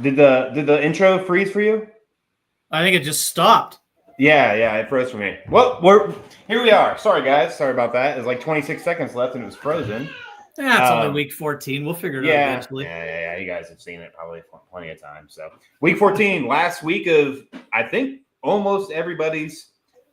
Did the intro freeze for you? I think it just stopped. Yeah, it froze for me. Well, here we are. Sorry, guys. Sorry about that. There's like 26 seconds left and it was frozen. It's only week 14. We'll figure it out eventually. Yeah. You guys have seen it probably plenty of times. So week 14, last week of, I think, almost everybody's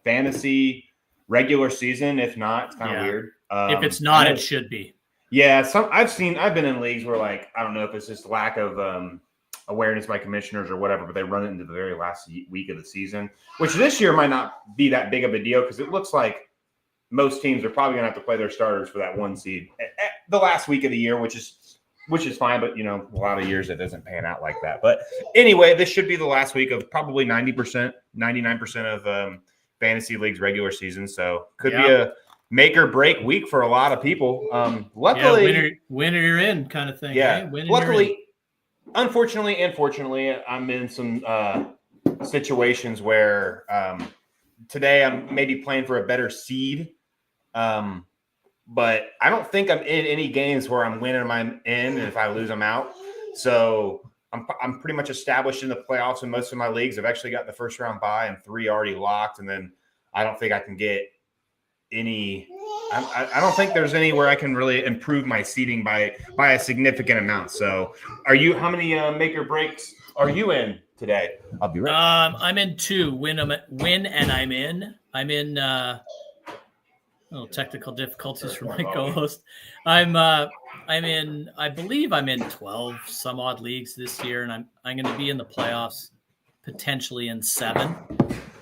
fantasy regular season. If not, it's kind of weird. If it's not, it should be. Yeah, I've been in leagues where, like, I don't know if it's just lack of awareness by commissioners or whatever, but they run it into the very last week of the season, which this year might not be that big of a deal because it looks like most teams are probably going to have to play their starters for that one seed at the last week of the year, which is fine. But, a lot of years it doesn't pan out like that. But anyway, this should be the last week of probably 90%, 99% of fantasy leagues regular season. So could be a make or break week for a lot of people. Luckily, win or you're in kind of thing. Yeah. Win Luckily, unfortunately and fortunately, I'm in some situations where today I'm maybe playing for a better seed. But I don't think I'm in any games where I'm winning, I'm in, and if I lose, I'm out. So I'm pretty much established in the playoffs in most of my leagues. I've actually got the first round bye and 3 already locked, and then I don't think I can get any. I don't think there's anywhere I can really improve my seeding by a significant amount. So, how many make or breaks are you in today? I'll be right. I'm in 2. Win and I'm in. I'm in. Little technical difficulties for my co-host. I believe I'm in 12 some odd leagues this year, and I'm going to be in the playoffs, potentially in 7.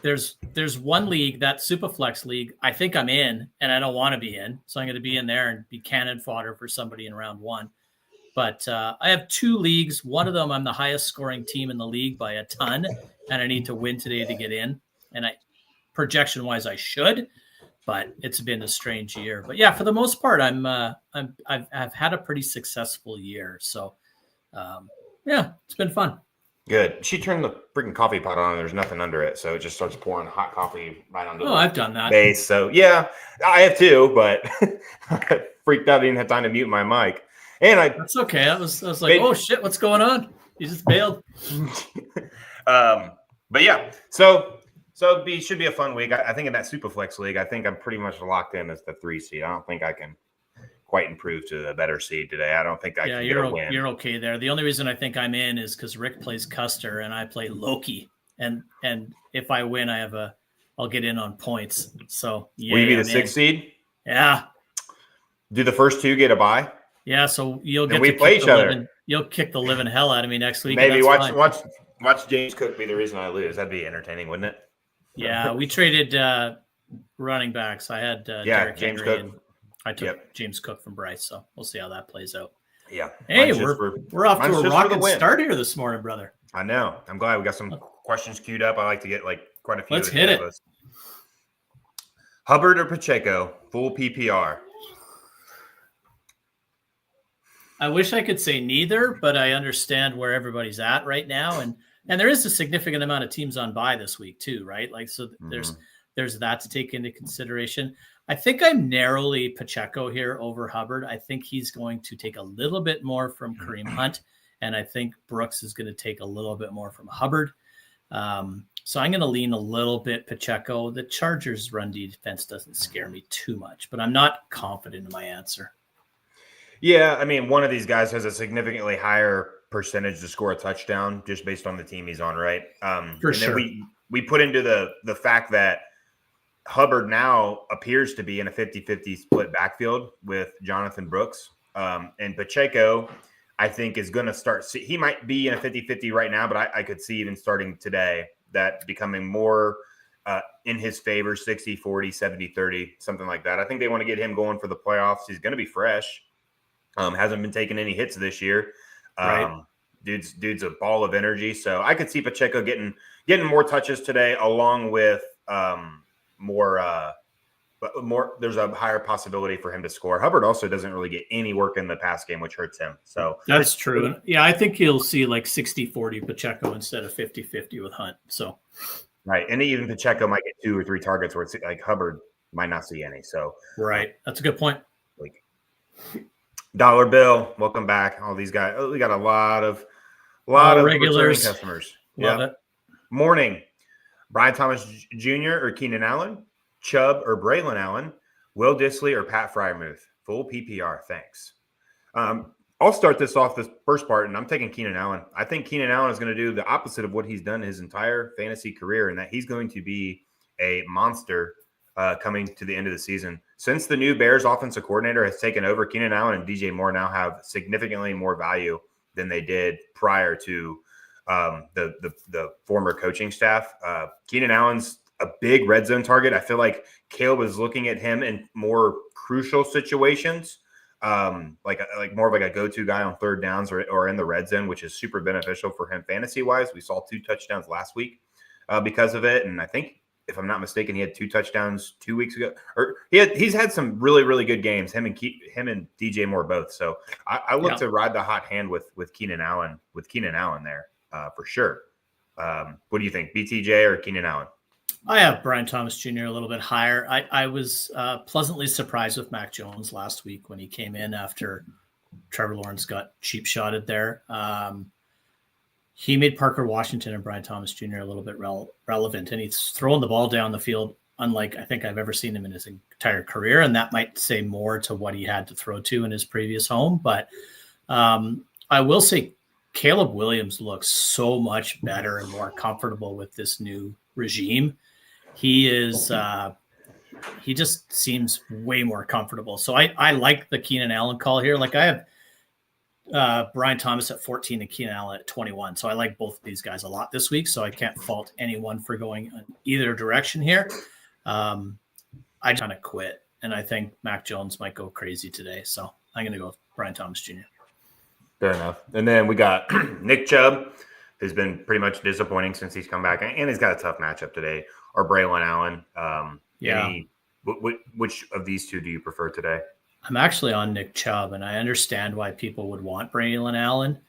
There's one league, that Superflex league, I think I'm in, and I don't want to be in, so I'm going to be in there and be cannon fodder for somebody in round 1. But I have 2 leagues. One of them, I'm the highest scoring team in the league by a ton, and I need to win today to get in. And projection wise, I should. But it's been a strange year. But yeah, for the most part, I've had a pretty successful year. So it's been fun. Good. She turned the freaking coffee pot on and there's nothing under it, so it just starts pouring hot coffee right onto the I've done that base. So yeah, I have too, but I freaked out. I didn't have time to mute my mic. And that's okay. I was like, oh shit, what's going on? You just bailed. But yeah, so it should be a fun week. I think in that Superflex league, I think I'm pretty much locked in as the 3 seed. I don't think I can quite improve to the better seed today. I don't think I can get a win. You're okay there. The only reason I think I'm in is because Rick plays Custer and I play Loki. And if I win, I'll get in on points. So will you be the 6th seed? Yeah. Do the first 2 get a bye? Yeah, so you'll get to play each other. You'll kick the living hell out of me next week. Maybe watch James Cook be the reason I lose. That'd be entertaining, wouldn't it? Yeah, we traded running backs. I had James Cook. I took James Cook from Bryce, so we'll see how that plays out. Yeah. Hey, we're off to a rocket start here this morning, brother. I know. I'm glad we got some questions queued up. I like to get quite a few. Let's hit it. Hubbard or Pacheco, full PPR? I wish I could say neither, but I understand where everybody's at right now, and there is a significant amount of teams on bye this week too, right? There's that to take into consideration. I think I'm narrowly Pacheco here over Hubbard. I think he's going to take a little bit more from Kareem Hunt, and I think Brooks is going to take a little bit more from Hubbard. So I'm going to lean a little bit Pacheco. The Chargers' run defense doesn't scare me too much, but I'm not confident in my answer. Yeah, I mean, one of these guys has a significantly higher percentage to score a touchdown just based on the team he's on, right? For sure. Then we put into the fact that Hubbard now appears to be in a 50-50 split backfield with Jonathan Brooks. And Pacheco, I think, is going to start – he might be in a 50-50 right now, but I could see even starting today that becoming more in his favor, 60-40, 70-30, something like that. I think they want to get him going for the playoffs. He's going to be fresh. Hasn't been taking any hits this year. Right. Dude's a ball of energy. So I could see Pacheco getting more touches today, along with more. There's a higher possibility for him to score. Hubbard also doesn't really get any work in the pass game, which hurts him. So that's true. Yeah, I think you'll see like 60-40 Pacheco instead of 50-50 with Hunt. So right, and even Pacheco might get 2 or 3 targets where it's like Hubbard might not see any. So right, that's a good point. Dollar Bill, welcome back. All these guys, we got a lot of A lot All of returning regulars. customers. Love it. Morning. Brian Thomas Jr. or Keenan Allen, Chubb or Braylon Allen, Will Dissly or Pat Fryermuth. Full PPR. Thanks. I'll start this off this first part, and I'm taking Keenan Allen. I think Keenan Allen is going to do the opposite of what he's done his entire fantasy career, and that he's going to be a monster coming to the end of the season. Since the new Bears offensive coordinator has taken over, Keenan Allen and DJ Moore now have significantly more value than they did prior to the former coaching staff. Keenan Allen's a big red zone target. I feel like Caleb was looking at him in more crucial situations, like more of like a go-to guy on third downs or in the red zone, which is super beneficial for him fantasy-wise. We saw 2 touchdowns last week because of it, and I think, if I'm not mistaken, he had 2 touchdowns 2 weeks ago. Or he's had some really, really good games. Him and DJ Moore both. So I look to ride the hot hand with Keenan Allen there for sure. What do you think, BTJ or Keenan Allen? I have Brian Thomas Jr. a little bit higher. I was pleasantly surprised with Mac Jones last week when he came in after Trevor Lawrence got cheap shotted there. He made Parker Washington and Brian Thomas Jr. a little bit relevant, and he's throwing the ball down the field unlike I think I've ever seen him in his entire career, and that might say more to what he had to throw to in his previous home. But I will say Caleb Williams looks so much better and more comfortable with this new regime. He is he just seems way more comfortable. So I like the Keenan Allen call here. Like I have Brian Thomas at 14 and Keenan Allen at 21. So I like both of these guys a lot this week. So I can't fault anyone for going in either direction here. I kind of quit, and I think Mac Jones might go crazy today. So I'm going to go with Brian Thomas Jr. Fair enough. And then we got Nick Chubb, who's been pretty much disappointing since he's come back, and he's got a tough matchup today. Or Braylon Allen. Which of these two do you prefer today? I'm actually on Nick Chubb, and I understand why people would want Braylon Allen.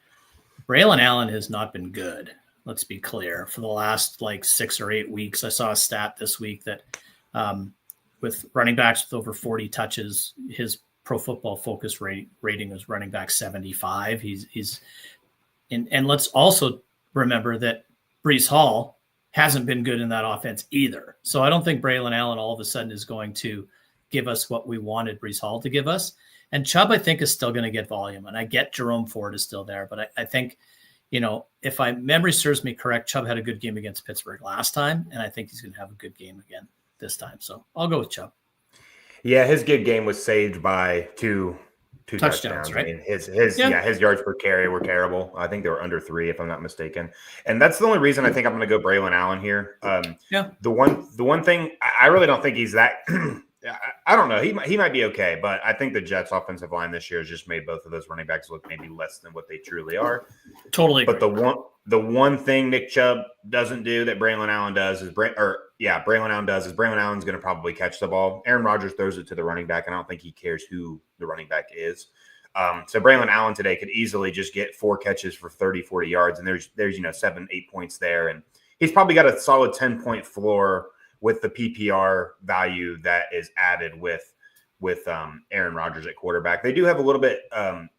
Braylon Allen has not been good. Let's be clear. For the last 6 or 8 weeks, I saw a stat this week that with running backs with over 40 touches, his Pro Football Focus rating was running back 75. And let's also remember that Breece Hall hasn't been good in that offense either. So I don't think Braylon Allen all of a sudden is going to give us what we wanted Breece Hall to give us. And Chubb, I think, is still going to get volume. And I get Jerome Ford is still there. But I think, if my memory serves me correct, Chubb had a good game against Pittsburgh last time. And I think he's going to have a good game again this time. So I'll go with Chubb. Yeah, his good game was saved by two touchdowns, right? I mean, his yards per carry were terrible. I think they were under 3, if I'm not mistaken. And that's the only reason I think I'm going to go Braylon Allen here. The one thing I really don't think he's that. I don't know. He might be okay, but I think the Jets' offensive line this year has just made both of those running backs look maybe less than what they truly are. Totally. But the one thing Nick Chubb doesn't do that Braylon Allen does is Braylon Allen's going to probably catch the ball. Aaron Rodgers throws it to the running back, and I don't think he cares who the running back is. So Braylon Allen today could easily just get 4 catches for 30, 40 yards, and there's 7, 8 points there, and he's probably got a solid 10-point floor with the PPR value that is added with Aaron Rodgers at quarterback. They do have a little bit,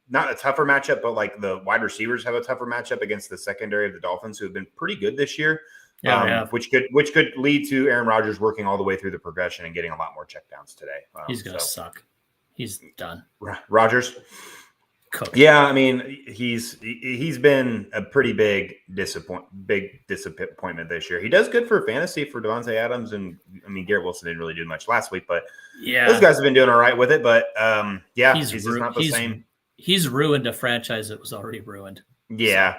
not a tougher matchup, but the wide receivers have a tougher matchup against the secondary of the Dolphins, who have been pretty good this year. Which could lead to Aaron Rodgers working all the way through the progression and getting a lot more checkdowns today. He's going to suck. He's done. Rodgers. Cooked. Yeah, I mean, he's been a pretty big disappointment this year. He does good for fantasy for Devontae Adams, and I mean Garrett Wilson didn't really do much last week, but those guys have been doing all right with it. But he's just not the same. He's ruined a franchise that was already ruined. Yeah.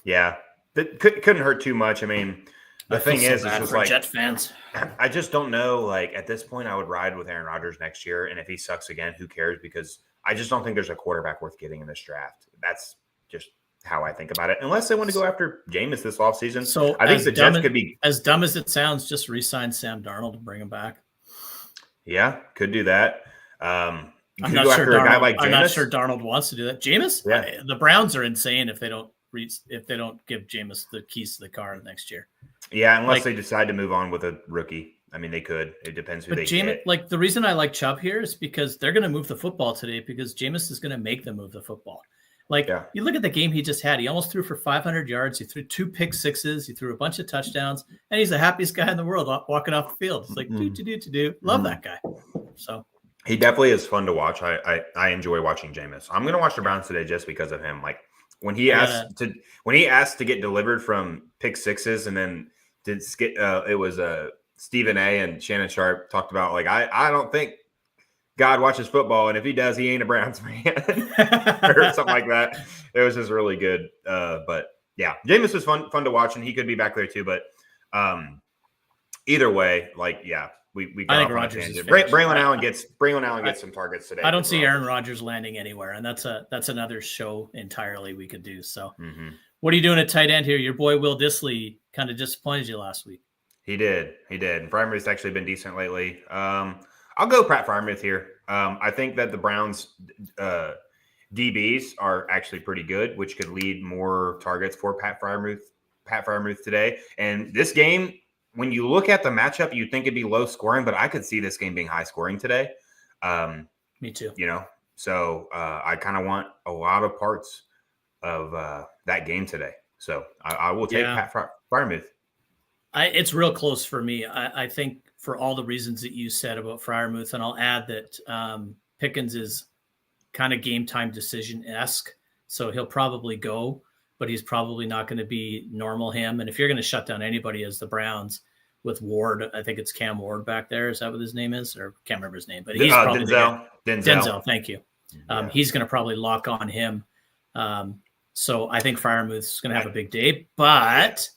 That couldn't hurt too much. I mean, the thing is, it's just for Jet fans. I just don't know. At this point, I would ride with Aaron Rodgers next year, and if he sucks again, who cares? Because I just don't think there's a quarterback worth getting in this draft. That's just how I think about it. Unless they want to go after Jameis this offseason. So I think the Jets could be as dumb as it sounds. Just re-sign Sam Darnold to bring him back. Yeah, could do that. I'm not sure Darnold wants to do that. Jameis, the Browns are insane if they don't give Jameis the keys to the car next year. Yeah, unless they decide to move on with a rookie. I mean, they could. It depends who they get. The reason I like Chubb here is because they're going to move the football today because Jameis is going to make them move the football. Like Yeah. you look at the game he just had. He almost threw for 500 yards. He threw 2 pick sixes. He threw a bunch of touchdowns, and he's the happiest guy in the world walking off the field. It's like do. Love that guy. So he definitely is fun to watch. I enjoy watching Jameis. I'm gonna watch the Browns today just because of him. Like when he asked to get delivered from pick sixes, and then it was Stephen A. and Shannon Sharp talked about like I don't think God watches football, and if he does, he ain't a Browns fan or something like that. It was just really good. But yeah, Jameis was fun to watch, and he could be back there too. But either way, like yeah, we got off on a tangent. Braylon Allen gets some targets today. I don't see Aaron Rodgers landing anywhere, and that's another show entirely we could do. So, What are you doing at tight end here? Your boy Will Dissly kind of disappointed you last week. He did. And Freiermuth's actually been decent lately. I'll go Pat Freiermuth here. I think that the Browns DBs are actually pretty good, which could lead more targets for Pat Freiermuth today. And this game, when you look at the matchup, you'd think it'd be low scoring, but I could see this game being high scoring today. Me too. So I kind of want a lot of parts of that game today. So I will take Pat Freiermuth. It's real close for me. I think for all the reasons that you said about Freiermuth, and I'll add that Pickens is kind of game time decision-esque, so he'll probably go, but he's probably not going to be normal him. And if you're going to shut down anybody as the Browns with Ward, I think it's Cam Ward back there. Is that what his name is? Or can't remember his name, but he's probably Denzel. Thank you. He's going to probably lock on him. So I think Freiermuth's going to have a big day, but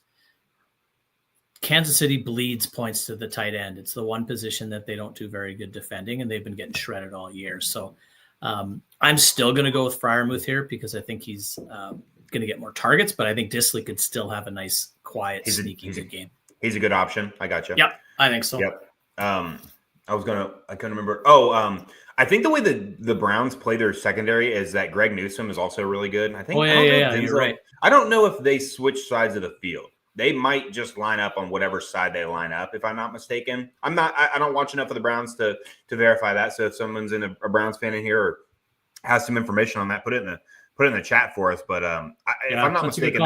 Kansas City bleeds points to the tight end. It's the one position that they don't do very good defending, and they've been getting shredded all year. So I'm still going to go with Freiermuth here because I think he's going to get more targets, but I think Dissly could still have a nice, quiet, sneaky good game. He's a good option. I got you. Yep, I think so. Yep. I couldn't remember. I think the way the Browns play their secondary is that Greg Newsome is also really good. I think. You're right. I don't know if they switch sides of the field. They might just line up on whatever side they line up, if I'm not mistaken. I don't watch enough of the Browns to verify that. So if someone's a Browns fan in here or has some information on that, put it in the chat for us. But if I'm not mistaken,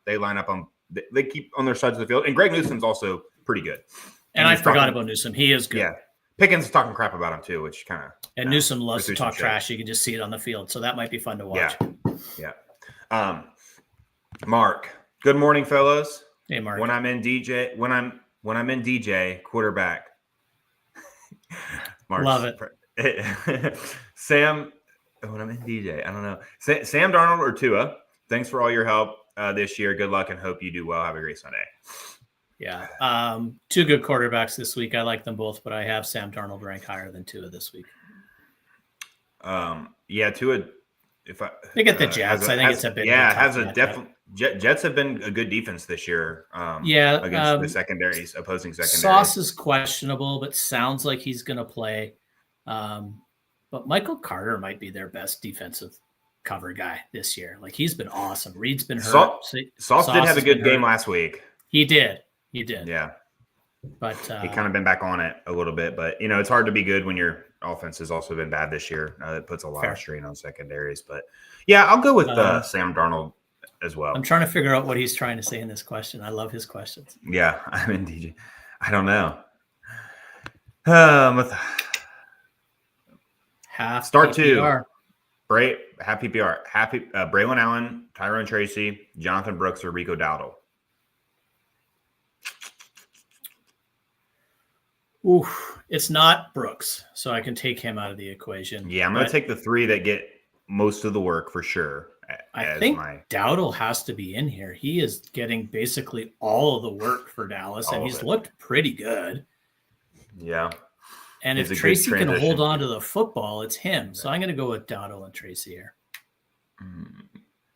they line up on they keep on their sides of the field. And Greg Newsome's also pretty good. And I forgot about Newsome. He is good. Yeah. Pickens is talking crap about him too, which kind of. And Newsome loves to talk trash. You can just see it on the field, so that might be fun to watch. Yeah. Mark. Good morning, fellas. Hey, Mark. When I'm in DJ quarterback. Mark, love it. Sam. When I'm in DJ, I don't know. Sam Darnold or Tua. Thanks for all your help this year. Good luck and hope you do well. Have a great Sunday. Yeah. Two good quarterbacks this week. I like them both, but I have Sam Darnold ranked higher than Tua this week. Tua. They get the Jets. I think it's a bit. Jets have been a good defense this year. Against the opposing secondaries. Sauce is questionable, but sounds like he's going to play. But Michael Carter might be their best defensive cover guy this year. Like he's been awesome. Reed's been hurt. Sauce did have a good game last week. He did. Yeah. But he kind of been back on it a little bit, but it's hard to be good when your offense has also been bad this year. It puts a lot of strain on secondaries, but yeah, I'll go with Sam Darnold as well. I'm trying to figure out what he's trying to say in this question. I love his questions. Yeah, I'm in DJ. I don't know. Half start PPR. Half PPR. Braylon Allen, Tyrone Tracy, Jonathan Brooks, or Rico Dowdle. It's not Brooks, so I can take him out of the equation. Yeah, I'm going to take the three that get most of the work for sure. I think Dowdle has to be in here. He is getting basically all of the work for Dallas, and he's looked pretty good. Yeah. And if Tracy can hold on to the football, it's him. So I'm going to go with Dowdle and Tracy here.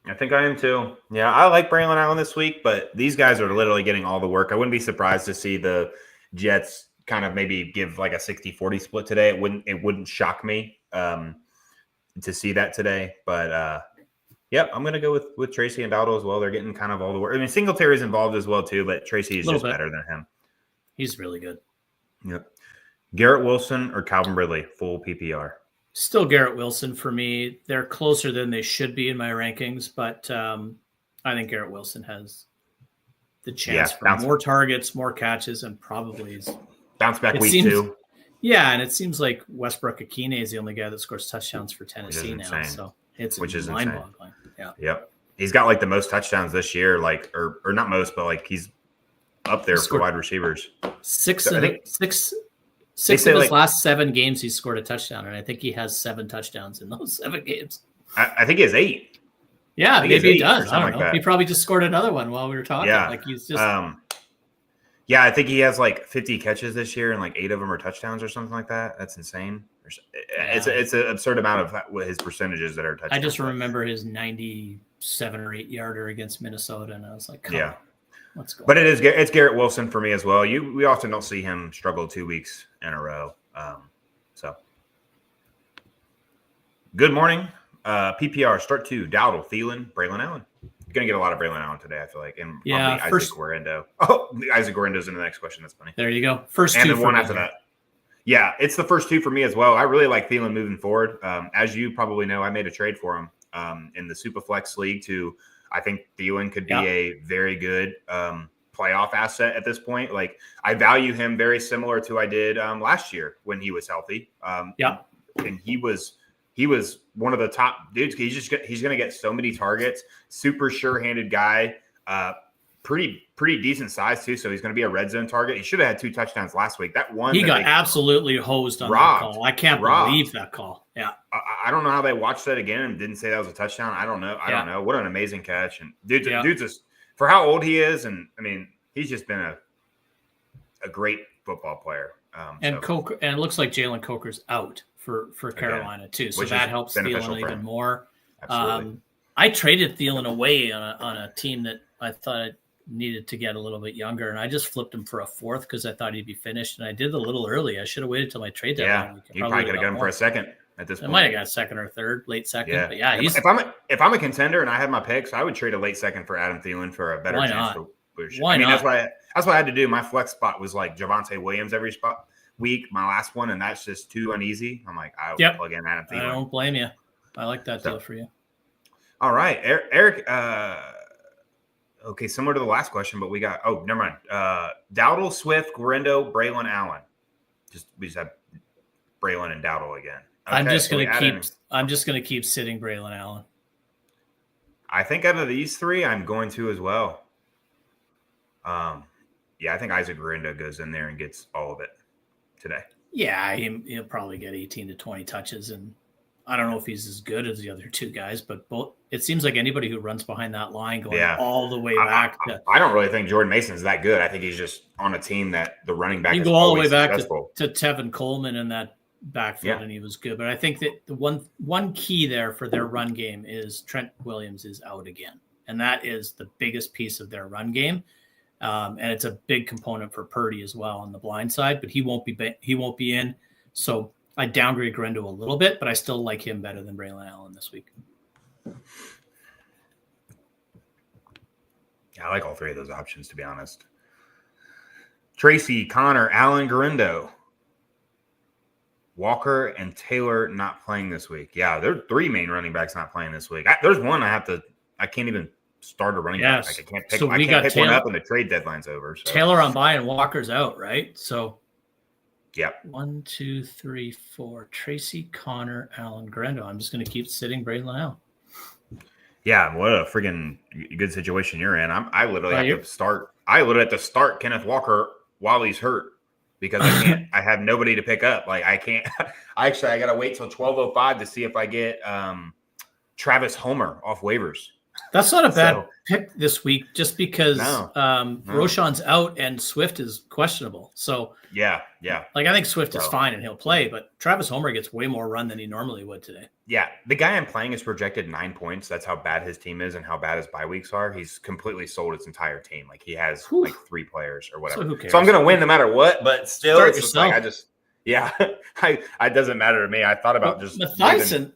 I think I am too. Yeah, I like Braylon Allen this week, but these guys are literally getting all the work. I wouldn't be surprised to see the Jets kind of maybe give like a 60-40 split today. It wouldn't shock me to see that today. But I'm going to go with Tracy and Dowdle as well. They're getting kind of all the work. I mean, Singletary's involved as well too, but Tracy is just better than him. He's really good. Yep. Garrett Wilson or Calvin Ridley, full PPR. Still Garrett Wilson for me. They're closer than they should be in my rankings, but I think Garrett Wilson has the chance for more targets, more catches, and probably bounce back week 2. Yeah, and it seems like Westbrook Akine is the only guy that scores touchdowns for Tennessee now. So it's mind-boggling. Yeah. Yep. He's got like the most touchdowns this year, like or not most, but like he's up there for wide receivers. Six of his last 7 games, he's scored a touchdown, and I think he has 7 touchdowns in those 7 games. I think he has 8. Yeah, maybe he does. I don't know. He probably just scored another one while we were talking. Yeah. Like he's just. Yeah, I think he has like 50 catches this year, and like 8 of them are touchdowns or something like that. That's insane. It's an absurd amount of his percentages that are touchdowns. I just remember his 97 or 8 yarder against Minnesota, and I was like, come on. Let's go. But it's Garrett Wilson for me as well. We often don't see him struggle 2 weeks in a row. So good morning. PPR start 2. Dowdle, Thielen, Braylon Allen. You're gonna get a lot of Braylon Allen today, I feel like, and Isaac Guerendo. Oh, Isaac Guerendo's in the next question. That's funny. There you go. First and 2 then one after that. Yeah, it's the first 2 for me as well. I really like Thielen moving forward. As you probably know, I made a trade for him in the Superflex League to. I think Thielen could be a very good playoff asset at this point. Like I value him very similar to I did last year when he was healthy. And he was one of the top dudes. He's going to get so many targets. Super sure-handed guy. Pretty decent size too. So he's going to be a red zone target. He should have had 2 touchdowns last week. That one he got absolutely hosed on that call. I can't believe that call. Yeah. I don't know how they watched that again and didn't say that was a touchdown. I don't know. I don't know. What an amazing catch. And dude's just for how old he is. And I mean, he's just been a great football player. And it looks like Jalen Coker's out for Carolina too. So that helps Thielen even more. Absolutely. I traded Thielen away on a team that I thought I needed to get a little bit younger, and I just flipped him for a 4th because I thought he'd be finished, and I did a little early. I should have waited till my trade deadline. Yeah, you probably could have got him for a 2nd at this point. I might have got a 2nd or 3rd, late 2nd. Yeah. But yeah, if I'm a contender and I had my picks, I would trade a late 2nd for Adam Thielen for a better chance. Why not? That's what I had to do. My flex spot was like Javonte Williams every week. My last one, and that's just too uneasy. I'm like, I'll plug in Adam Thielen. I don't blame you. I like that deal for you. All right, Eric. Okay, similar to the last question, but we got never mind. Dowdle, Swift, Guerendo, Braylon Allen. We just have Braylon and Dowdle again. Okay, I'm just gonna keep sitting Braylon Allen. I think out of these 3, I'm going to as well. I think Isaac Guerendo goes in there and gets all of it today. Yeah, he'll probably get 18 to 20 touches, and I don't know if he's as good as the other 2 guys, but it seems like anybody who runs behind that line going all the way back. I don't really think Jordan Mason's that good. I think he's just on a team that the running back you is go all the way back successful. to Tevin Coleman in that backfield, and he was good. But I think that the one key there for their run game is Trent Williams is out again, and that is the biggest piece of their run game. And it's a big component for Purdy as well on the blind side, but he won't be in. So I downgrade Guerendo a little bit, but I still like him better than Braylon Allen this week. Yeah, I like all 3 of those options, to be honest. Tracy, Connor, Allen, Guerendo, Walker, and Taylor not playing this week. Yeah, there are 3 main running backs not playing this week. There's one I can't even start a running back. Like I can't pick one up and the trade deadline's over. So. Taylor on bye and Walker's out, right? So Yep. 1, 2, 3, 4. Tracy, Connor, Allen, Guerendo. I'm just going to keep sitting Braylon Allen. Yeah, what a friggin' good situation you're in. I literally have to start Kenneth Walker while he's hurt because I have nobody to pick up. Like I can't. I got to wait till 12:05 to see if I get Travis Homer off waivers. That's not a bad pick this week, just because Roschon's out and Swift is questionable. So yeah. Like I think Swift is fine and he'll play, but Travis Homer gets way more run than he normally would today. Yeah, the guy I'm playing is projected 9 points. That's how bad his team is and how bad his bye weeks are. He's completely sold his entire team. Like he has like 3 players or whatever. So who cares? So I'm going to win no matter what. But still, Start it's just like it doesn't matter to me. I thought about just Matthijsen.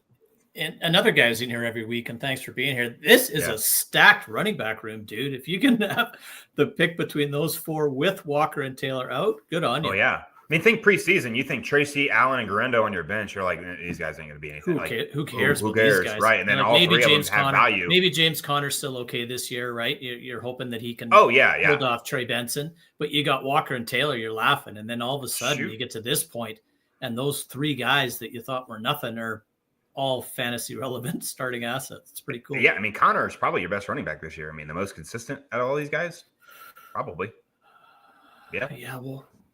And another guy's in here every week, and thanks for being here. This is a stacked running back room, dude. If you can have the pick between those 4 with Walker and Taylor out, good on you. Oh, yeah. mean, think preseason. You think Tracy, Allen, and Guerendo on your bench. You're like, these guys ain't going to be anything. Who cares? Who cares? These guys? Right. And then like all three of them have value. Maybe James Conner's still okay this year, right? You're hoping that he can hold off Trey Benson. But you got Walker and Taylor, you're laughing. And then all of a sudden you get to this point, and those three guys that you thought were nothing are all fantasy relevant starting assets. It's pretty cool. Yeah. I mean, Connor is probably your best running back this year. I mean, the most consistent out of all these guys. Probably. Yeah. Yeah.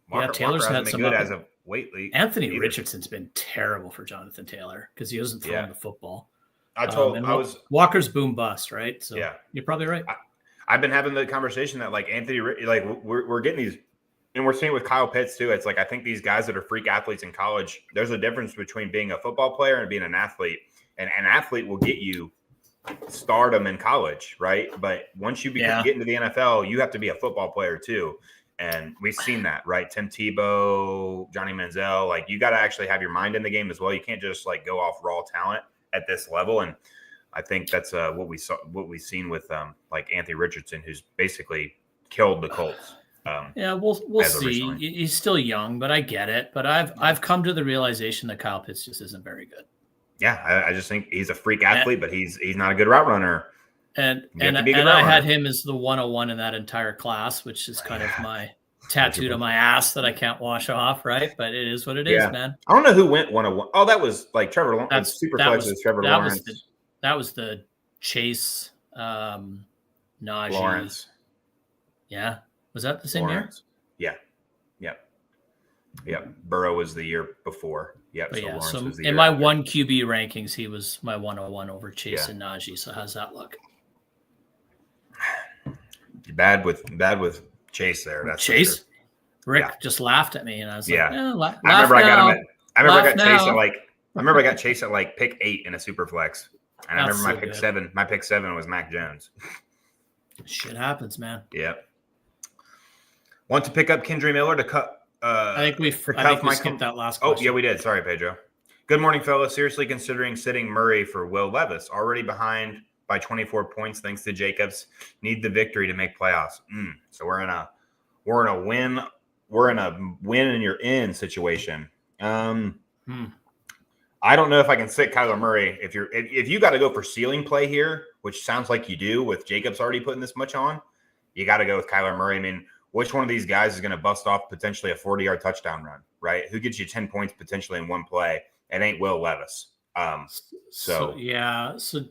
Well, Taylor's had some good as of lately. Anthony Richardson's been terrible for Jonathan Taylor because he wasn't throwing the football. Walker's boom bust, right? So you're probably right. I've been having the conversation that like Anthony, like we're getting these, and we're seeing it with Kyle Pitts too. It's like I think these guys that are freak athletes in college, there's a difference between being a football player and being an athlete. And an athlete will get you stardom in college, right? But once you get into the NFL, you have to be a football player too. And we've seen that, right? Tim Tebow, Johnny Manziel, like you got to actually have your mind in the game as well. You can't just like go off raw talent at this level. And I think that's what we've seen with like Anthony Richardson, who's basically killed the Colts. We'll see. Recently. He's still young, but I get it. But I've come to the realization that Kyle Pitts just isn't very good. Yeah, I just think he's a freak athlete, but he's not a good route runner. And I had him as the 101 in that entire class, which is kind of my tattooed on my ass that I can't wash off, right? But it is what it is, man. I don't know who went 101. Oh, that was like Trevor Lawrence. Trevor Lawrence. That was the Chase Najee. Lawrence. Yeah. Was that the same year? Yeah. Burrow was the year before. Yep. But so Lawrence was the in year my after. one QB rankings, he was my 101 over Chase and Najee. So how's that look? Bad with Chase there. That's Chase. Sure. Rick just laughed at me, and I was like, I remember I got Chase at like pick 8 in a super flex, and I remember my pick 7. My pick 7 was Mac Jones. Shit happens, man. Yep. Want to pick up Kendry Miller to cut? I think we skipped that last question. Oh yeah, we did. Sorry, Pedro. Good morning, fellas. Seriously considering sitting Murray for Will Levis. Already behind by 24 points thanks to Jacobs. Need the victory to make playoffs. So we're in a win and you're in situation. I don't know if I can sit Kyler Murray if you got to go for ceiling play here, which sounds like you do with Jacobs already putting this much on. You got to go with Kyler Murray. I mean, which one of these guys is going to bust off potentially a 40-yard touchdown run, right? Who gets you 10 points potentially in one play? It ain't Will Levis. So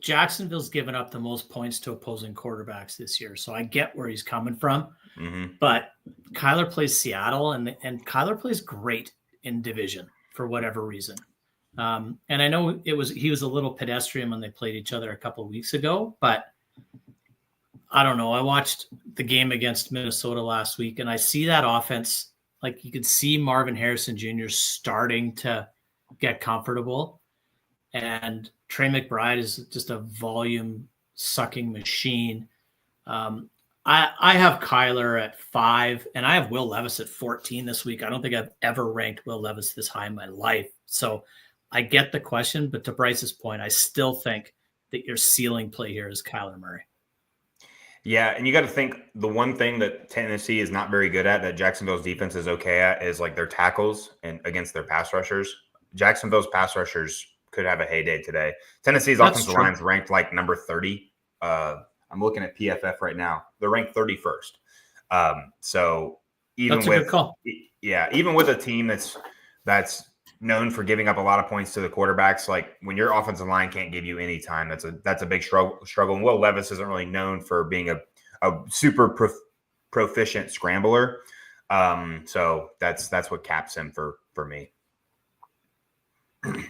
Jacksonville's given up the most points to opposing quarterbacks this year. So I get where he's coming from. Mm-hmm. But Kyler plays Seattle, and Kyler plays great in division for whatever reason. And I know he was a little pedestrian when they played each other a couple of weeks ago, but I don't know. I watched the game against Minnesota last week, and I see that offense. Like you could see Marvin Harrison Jr. starting to get comfortable, and Trey McBride is just a volume sucking machine. I have Kyler at 5, and I have Will Levis at 14 this week. I don't think I've ever ranked Will Levis this high in my life. So I get the question, but to Bryce's point, I still think that your ceiling play here is Kyler Murray. Yeah, and you got to think the one thing that Tennessee is not very good at that Jacksonville's defense is okay at is like their tackles and against their pass rushers. Jacksonville's pass rushers could have a heyday today. Tennessee's offensive line's ranked like number 30. I'm looking at PFF right now. They're ranked 31st. So even that's a good call. Even with a team that's known for giving up a lot of points to the quarterbacks, like when your offensive line can't give you any time, that's a big struggle. And Will Levis isn't really known for being a super proficient scrambler. So that's what caps him for me. Want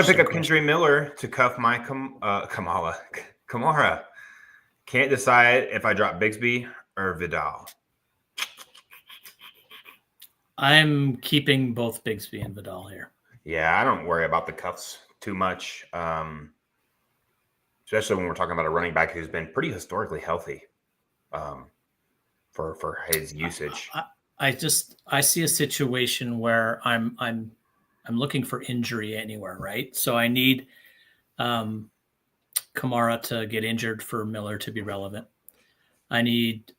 to pick up Kendry Miller to cuff my Kamara. Can't decide if I drop Bigsby or Vidal. I'm keeping both Bigsby and Vidal here. Yeah, I don't worry about the cuffs too much, especially when we're talking about a running back who's been pretty historically healthy for his usage. I see a situation where I'm looking for injury anywhere, right? So I need Kamara to get injured for Miller to be relevant. I need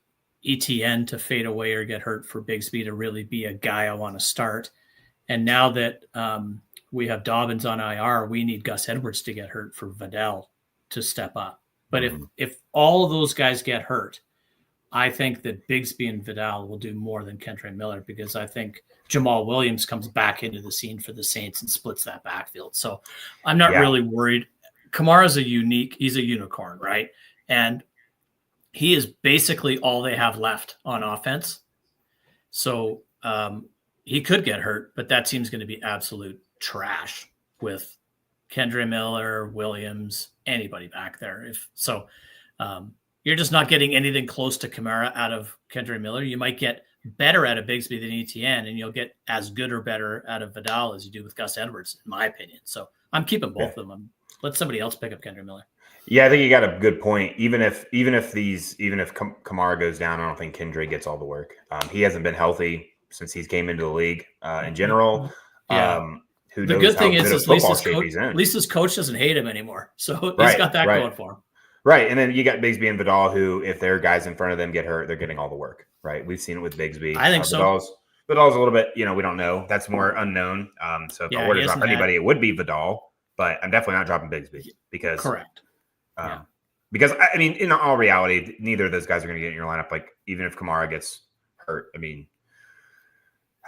ETN to fade away or get hurt for Bigsby to really be a guy I want to start. And now that we have Dobbins on IR, we need Gus Edwards to get hurt for Vidal to step up. But if all of those guys get hurt, I think that Bigsby and Vidal will do more than Kendre Miller, because I think Jamal Williams comes back into the scene for the Saints and splits that backfield. So I'm not really worried. Kamara's he's a unicorn, right? And he is basically all they have left on offense. So he could get hurt, but that team's going to be absolute trash with Kendre Miller, Williams, anybody back there. You're just not getting anything close to Kamara out of Kendre Miller. You might get better out of Bigsby than ETN, and you'll get as good or better out of Vidal as you do with Gus Edwards, in my opinion. So I'm keeping both of them. Let somebody else pick up Kendre Miller. Yeah, I think you got a good point. Even if Kamara goes down, I don't think Kendre gets all the work. He hasn't been healthy since he's came into the league in general. Yeah. Who the knows good how thing good is of football shape he's in. Lisa's coach doesn't hate him anymore, so he's got that going for him. Right, and then you got Bigsby and Vidal, who, if their guys in front of them get hurt, they're getting all the work. Right, we've seen it with Bigsby. I think so. Vidal's a little bit, we don't know. That's more unknown. So if I were to drop anybody, it would be Vidal, but I'm definitely not dropping Bigsby because correct. Because I mean, in all reality, neither of those guys are going to get in your lineup. Like, even if Kamara gets hurt, I mean,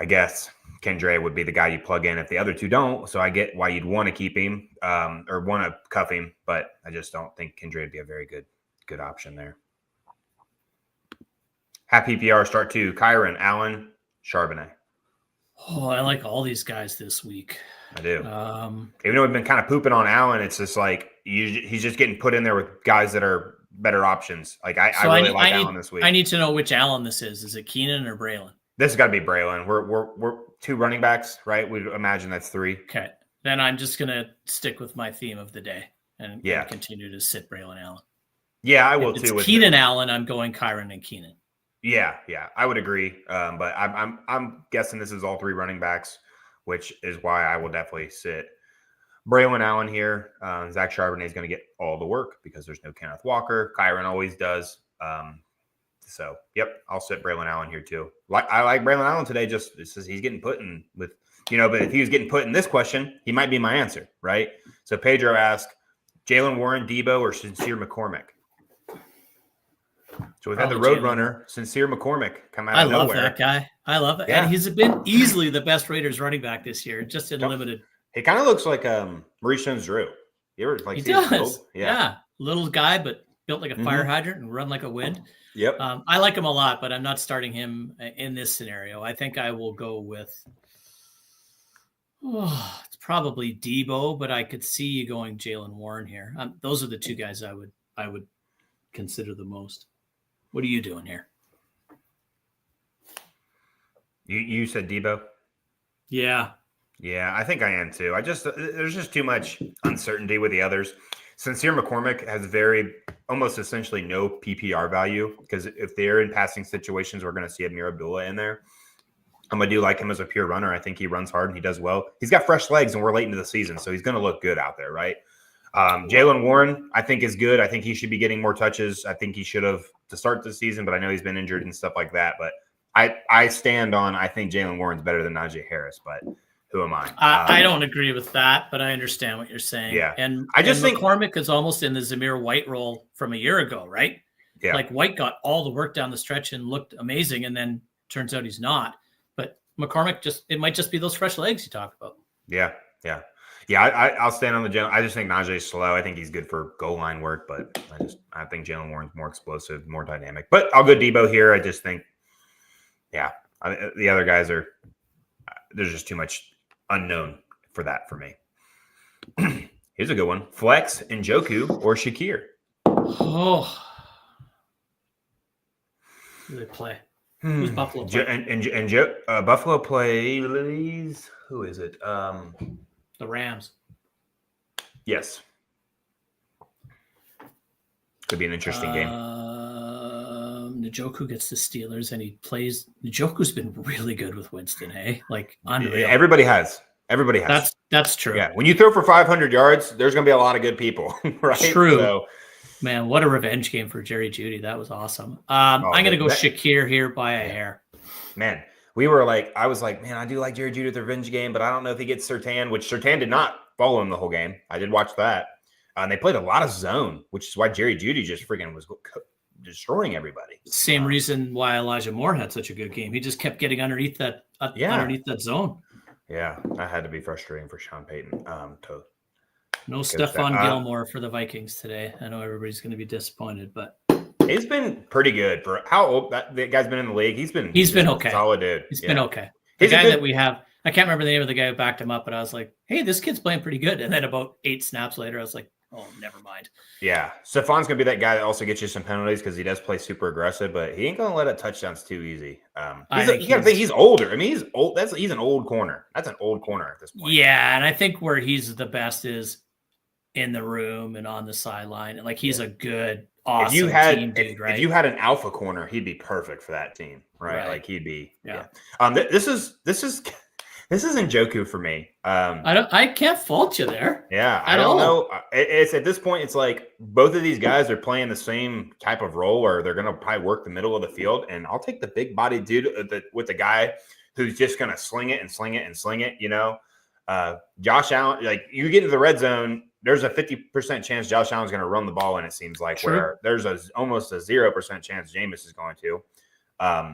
I guess Kendre would be the guy you plug in if the other two don't. So I get why you'd want to keep him or want to cuff him, but I just don't think Kendre would be a very good option there. Happy PPR start to Kyron, Allen, Charbonnet. Oh, I like all these guys this week. I do. Even though we've been kind of pooping on Allen, it's just like he's just getting put in there with guys that are better options. Like I really like Allen this week. I need to know which Allen this is. Is it Keenan or Braylon? This has got to be Braylon. We're two running backs, right? We'd imagine that's three. Okay. Then I'm just going to stick with my theme of the day and continue to sit Braylon Allen. Yeah, I will too. With Keenan Allen, I'm going Kyron and Keenan. Yeah, I would agree. But I'm guessing this is all three running backs, which is why I will definitely sit Braylon Allen here. Zach Charbonnet is going to get all the work because there's no Kenneth Walker. Kyron always does. So, I'll sit Braylon Allen here too. I like Braylon Allen today. Just says he's getting put in with, but if he was getting put in this question, he might be my answer, right? So Pedro asked, Jalen Warren, Debo, or Sincere McCormick? So we've had the Roadrunner, Sincere McCormick, come out of nowhere. I love that guy. I love it. Yeah. And he's been easily the best Raiders running back this year, just in limited. He kind of looks like Maurice Jones-Drew. You ever he does. Yeah. Little guy, but built like a fire hydrant and run like a wind. Yep. I like him a lot, but I'm not starting him in this scenario. I think I will go with it's probably Debo, but I could see you going Jalen Warren here. Those are the two guys I would consider the most. What are you doing here? You said Debo? Yeah. Yeah, I think I am too. There's just too much uncertainty with the others. Sincere McCormick has almost essentially no PPR value because if they're in passing situations, we're going to see Amir Abdullah in there. I do like him as a pure runner. I think he runs hard and he does well. He's got fresh legs and we're late into the season, so he's going to look good out there, right? Jalen Warren, I think, is good. I think he should be getting more touches. I think he should have to start the season, but I know he's been injured and stuff like that. But I stand on I think Jalen Warren's better than Najee Harris, but who am I? I don't agree with that, but I understand what you're saying. Yeah. And I just think McCormick is almost in the Zamir White role from a year ago, right? Yeah. Like White got all the work down the stretch and looked amazing, and then turns out he's not. But McCormick it might just be those fresh legs you talk about. Yeah. I'll stand on the general. I just think Najee's slow. I think he's good for goal line work, but I think Jalen Warren's more explosive, more dynamic. But I'll go Debo here. I just think, the other guys there's just too much unknown for that for me. Here's a good one: Flex, Njoku, or Shakir. Oh, who do they play? Who's Buffalo play? Buffalo plays. Who is it? The Rams. Yes. Could be an interesting game. Njoku gets the Steelers and he plays. Njoku's been really good with Winston, hey? Like, unreal. Everybody has. That's true. Yeah. When you throw for 500 yards, there's going to be a lot of good people, right? True. So, Man, what a revenge game for Jerry Jeudy. That was awesome. I'm going to go Shakir here by a hair. Man, I was like, man, I do like Jerry Jeudy with the revenge game, but I don't know if he gets Surtain, which Surtain did not follow him the whole game. I did watch that. And they played a lot of zone, which is why Jerry Jeudy just freaking was destroying everybody. Same reason why Elijah Moore had such a good game. He just kept getting underneath that zone. Yeah, that had to be frustrating for Sean Payton. No Stephon Gilmore for the Vikings today. I know everybody's going to be disappointed, but he's been pretty good for how old that guy's been in the league. He's been okay. Solid dude. He's been okay. The guy that we have, I can't remember the name of the guy who backed him up, but I was like, hey, this kid's playing pretty good. And then about 8 snaps later, I was like, oh, never mind. Yeah. Stephon's going to be that guy that also gets you some penalties because he does play super aggressive, but he ain't going to let up touchdowns too easy. You got to think he's older. I mean, he's old. He's an old corner. That's an old corner at this point. Yeah. And I think where he's the best is in the room and on the sideline. Like he's a good, awesome team dude, right? If you had an alpha corner, he'd be perfect for that team, right? Like he'd be, This is Njoku for me. I can't fault you there. Yeah, I don't know. It's at this point, it's like both of these guys are playing the same type of role, or they're going to probably work the middle of the field. And I'll take the big body dude with the guy who's just going to sling it and sling it and sling it. You know, Josh Allen. Like you get into the red zone, there's a 50% chance Josh Allen's going to run the ball, and it seems like where there's almost a 0% chance Jameis is going to.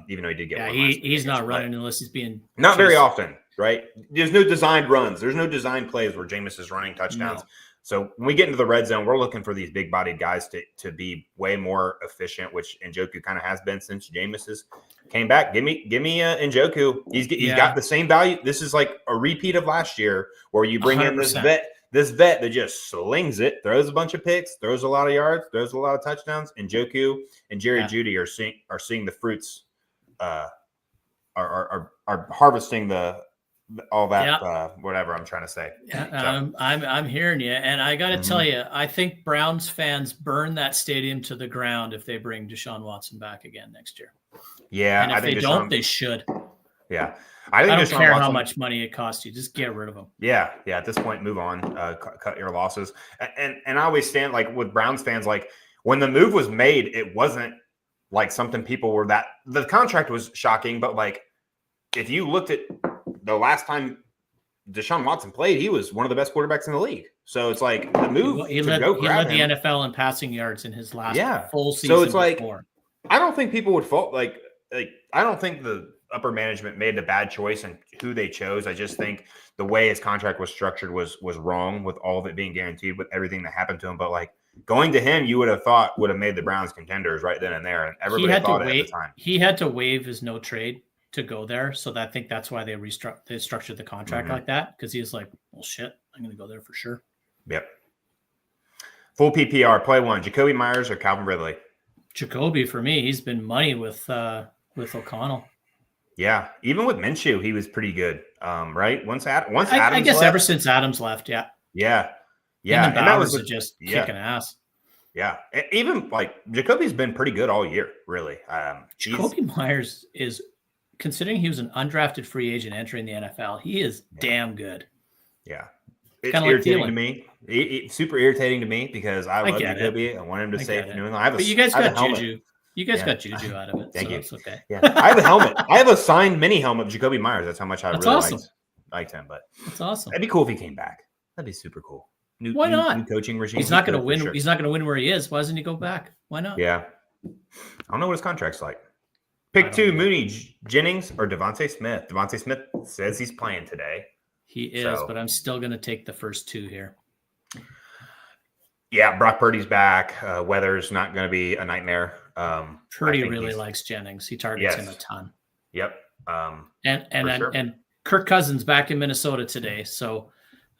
Even though he did get one. He's not running unless he's being not very often. Right. There's no designed runs. There's no designed plays where Jameis is running touchdowns. No. So when we get into the red zone, we're looking for these big bodied guys to be way more efficient, which Njoku kind of has been since Jameis has came back. Give me Njoku. He's got the same value. This is like a repeat of last year where you bring 100%. In this vet that just slings it, throws a bunch of picks, throws a lot of yards, throws a lot of touchdowns. Njoku and Jerry Jeudy are seeing the fruits, are harvesting all that whatever I'm trying to say. I'm hearing you, and I got to tell you, I think Browns fans burn that stadium to the ground if they bring Deshaun Watson back again next year. Yeah, and if they don't, they should. Yeah, I don't care how much money it costs you, just get rid of them. Yeah. At this point, move on, cut your losses, and I always stand like with Browns fans, like when the move was made, it wasn't like something people were that the contract was shocking, but like if you looked at the last time Deshaun Watson played, he was one of the best quarterbacks in the league. So it's like the move. He led the NFL in passing yards in his last full season. So it's like I don't think people would fault like I don't think the upper management made a bad choice in who they chose. I just think the way his contract was structured was wrong with all of it being guaranteed with everything that happened to him. But like going to him, you would have thought would have made the Browns contenders right then and there. And everybody thought it at the time. He had to waive his no trade to go there. So I think that's why they structured the contract like that. Cause he was like, well, shit, I'm going to go there for sure. Yep. Full PPR play one, Jacoby Myers or Calvin Ridley. Jacoby for me, he's been money with O'Connell. Yeah. Even with Minshew, he was pretty good. Right. Once Adams I guess left, ever since Adams left. Yeah. Yeah. Yeah. And that was just kicking ass. Yeah. Even like Jacoby's been pretty good all year, really. Jacoby Myers is, considering he was an undrafted free agent entering the NFL, he is damn good. Yeah. It's irritating to me. It's super irritating to me because I love Jacoby. I want him to stay for New England. But you guys got Juju. You guys got Juju out of it. Thank you. It's okay. Yeah. I have a helmet. I have a signed mini helmet of Jacoby Myers. That's how much I really liked him. But that's awesome. That'd be cool if he came back. That'd be super cool. Why not? New coaching regime. He's not going to win. Sure. He's not going to win where he is. Why doesn't he go back? Why not? Yeah. I don't know what his contract's like. Pick 2, Mooney Jennings or Devontae Smith. Devontae Smith says he's playing today. He is, but I'm still going to take the first 2 here. Yeah, Brock Purdy's back. Weather's not going to be a nightmare. Purdy really likes Jennings. He targets him a ton. Yep. And Kirk Cousins back in Minnesota today. So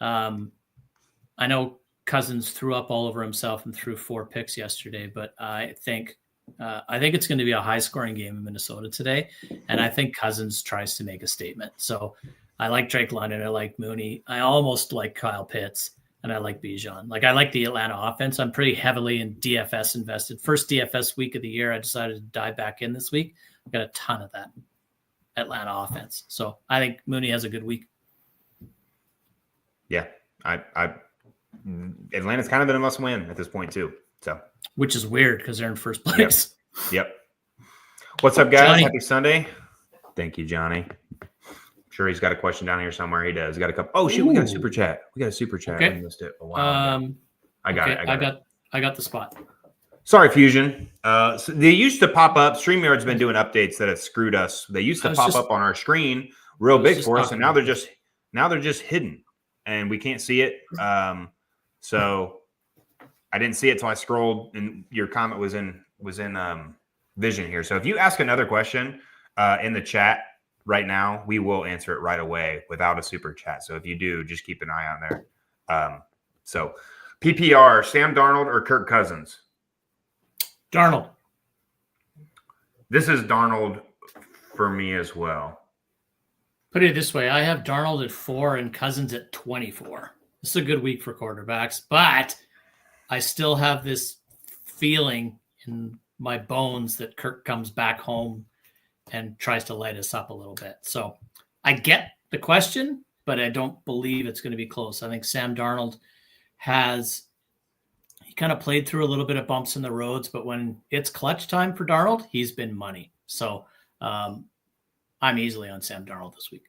I know Cousins threw up all over himself and threw 4 picks yesterday, but I think it's going to be a high-scoring game in Minnesota today, and I think Cousins tries to make a statement. So I like Drake London. I like Mooney. I almost like Kyle Pitts, and I like Bijan. Like I like the Atlanta offense. I'm pretty heavily in DFS invested. First DFS week of the year, I decided to dive back in this week. I've got a ton of that Atlanta offense. So I think Mooney has a good week. Yeah, Atlanta's kind of been a must-win at this point too. So, which is weird because they're in first place. Yep. What's up, guys? Johnny. Happy Sunday. Thank you, Johnny. I'm sure he's got a question down here somewhere. He does. He got a couple. Oh, shoot. We got a super chat. Okay. I missed it a while ago. I got it. I got the spot. Sorry, Fusion. So they used to pop up. StreamYard's been doing updates that have screwed us. They used to pop up on our screen real big for us, and now they're just hidden, and we can't see it. So I didn't see it till I scrolled, and your comment was in vision here. So if you ask another question in the chat right now, we will answer it right away without a super chat. So if you do, just keep an eye on there. So PPR, Sam Darnold or Kirk Cousins? Darnold. This is Darnold for me as well. Put it this way. I have Darnold at 4 and Cousins at 24. This is a good week for quarterbacks, but I still have this feeling in my bones that Kirk comes back home and tries to light us up a little bit. So I get the question, but I don't believe it's going to be close. I think Sam Darnold he kind of played through a little bit of bumps in the roads, but when it's clutch time for Darnold, he's been money. So I'm easily on Sam Darnold this week.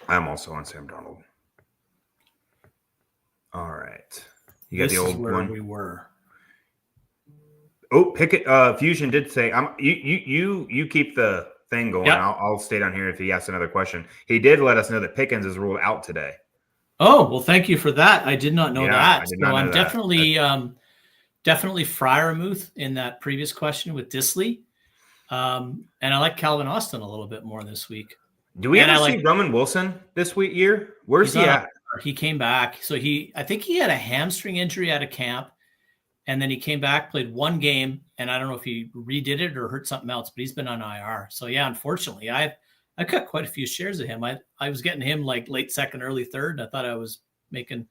I'm also on Sam Darnold. All right. You got the old one. We were. Oh, Pickett. Fusion did say, you keep the thing going. Yep. I'll stay down here if he asks another question. He did let us know that Pickens is ruled out today. Oh, well, thank you for that. I did not know that. I'm that. definitely Freiermuth in that previous question with Disley. And I like Calvin Austin a little bit more this week. Do we ever see Roman Wilson this year? Where's he at? He came back. So I think he had a hamstring injury out of camp. And then he came back, played one game. And I don't know if he redid it or hurt something else, but he's been on IR. So yeah, unfortunately, I cut quite a few shares of him. I was getting him like late second, early third. I thought I was making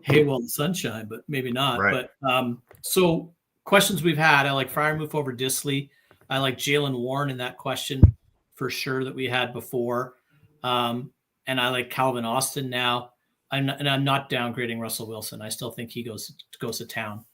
hay while the sunshine, but maybe not. Right. But so questions we've had, I like Freiermuth over Disley. I like Jalen Warren in that question for sure that we had before. And I like Calvin Austin now. I'm not downgrading Russell Wilson. I still think he goes to town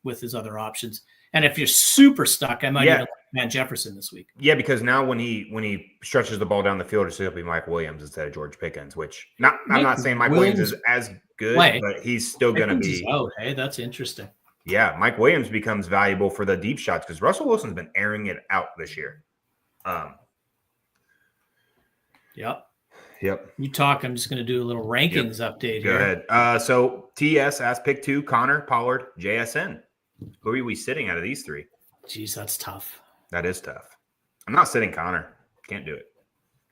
with his other options. And if you're super stuck, I might even like Van Jefferson this week. Yeah, because now when he stretches the ball down the field, it'll be Mike Williams instead of George Pickens, which I'm not saying Mike Williams is as good, but he's still going to be out. Hey, that's interesting. Yeah, Mike Williams becomes valuable for the deep shots because Russell Wilson's been airing it out this year. Yep. You talk. I'm just going to do a little rankings update here. Go ahead. So TS asked pick 2, Connor, Pollard, JSN. Who are we sitting out of these three? Jeez, that's tough. That is tough. I'm not sitting Connor. Can't do it.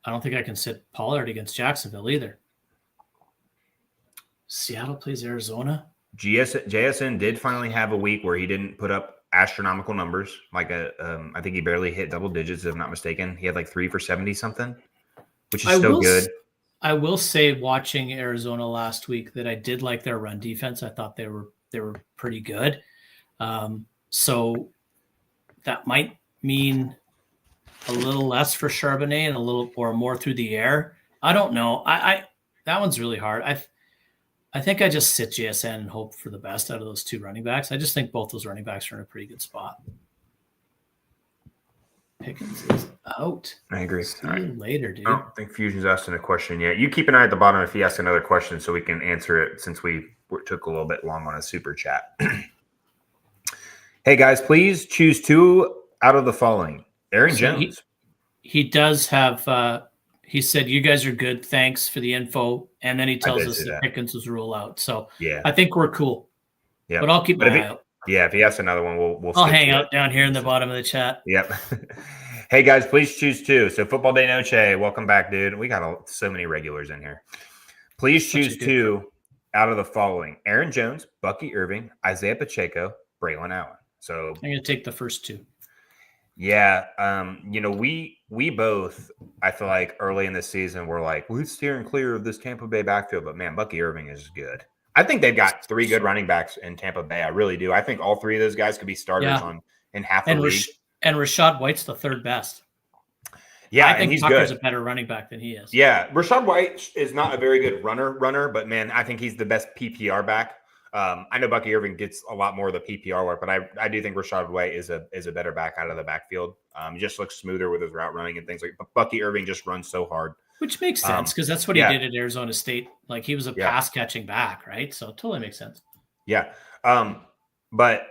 I don't think I can sit Pollard against Jacksonville either. Seattle plays Arizona. JSN did finally have a week where he didn't put up astronomical numbers. Like I think he barely hit double digits, if I'm not mistaken. He had like 3 for 70 something, which is still good. I will say, watching Arizona last week, that I did like their run defense. I thought they were pretty good. So that might mean a little less for Charbonnet and a little or more through the air. I don't know. That one's really hard. I think I just sit JSN and hope for the best out of those two running backs. I just think both those running backs are in a pretty good spot. Pickens is out. I agree. See you later, dude. I don't think Fusion's asking a question yet. You keep an eye at the bottom if he asks another question so we can answer it since we took a little bit long on a super chat. Hey, guys, please choose 2 out of the following. Aaron Jones. He does have he said, you guys are good. Thanks for the info. And then he tells us that Pickens was ruled out. So yeah, I think we're cool. Yeah. But I'll keep my eye out. Yeah, if he asks another one, we'll I'll hang out down here in the bottom of the chat. Yep. Hey, guys, please choose 2. So Football Day Noche, welcome back, dude. We got so many regulars in here. Please choose 2 out of the following. Aaron Jones, Bucky Irving, Isaiah Pacheco, Braylon Allen. So I'm going to take the first 2. Yeah. We both, I feel like early in the season, we're like, we're steering clear of this Tampa Bay backfield. But, man, Bucky Irving is good. I think they've got 3 good running backs in Tampa Bay. I really do. I think all 3 of those guys could be starters in half the league. And Rashad White's the 3rd best. Yeah, I think and he's Tucker's good. a better running back than he is. Yeah, Rachaad White is not a very good runner, but man, I think he's the best PPR back. I know Bucky Irving gets a lot more of the PPR work, but I do think Rachaad White is a better back out of the backfield. He just looks smoother with his route running and things like. But Bucky Irving just runs so hard, Which makes sense because that's what he did at Arizona State. Like he was a pass catching back, right? So it totally makes sense. Yeah, but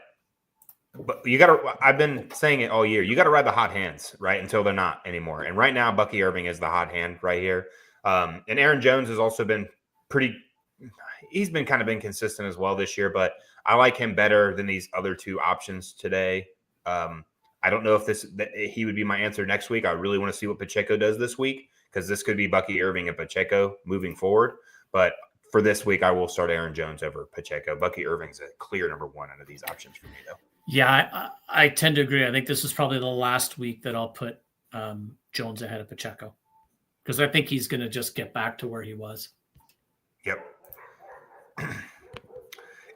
you got to. I've been saying it all year. You got to ride the hot hands, right, until they're not anymore. And right now, Bucky Irving is the hot hand right here. And Aaron Jones has also been pretty. He's been kind of inconsistent as well this year, but I like him better than these other two options today. I don't know if he would be my answer next week. I really want to see what Pacheco does this week because this could be Bucky Irving and Pacheco moving forward. But for this week, I will start Aaron Jones over Pacheco. Bucky Irving's a clear number one out of these options for me, though. Yeah, I tend to agree. I think this is probably the last week that I'll put Jones ahead of Pacheco because I think he's going to just get back to where he was. Yep.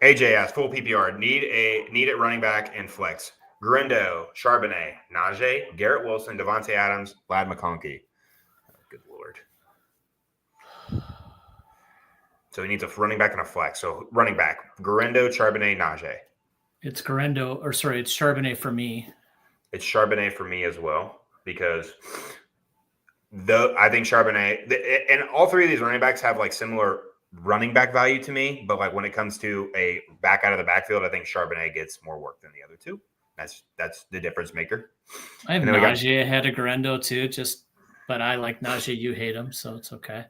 AJ asks, full PPR, need a running back and flex. Guerendo, Charbonnet, Najee, Garrett Wilson, Devontae Adams, Ladd McConkey. Oh, good Lord. So he needs a running back and a flex. So running back, Guerendo, Charbonnet, Najee. It's Charbonnet for me. It's Charbonnet for me as well because I think Charbonnet and all three of these running backs have like similar running back value to me, but like when it comes to a back out of the backfield, I think Charbonnet gets more work than the other two. That's the difference maker. I have Najee ahead of Guerendo too, but I like Najee. You hate him, so it's okay.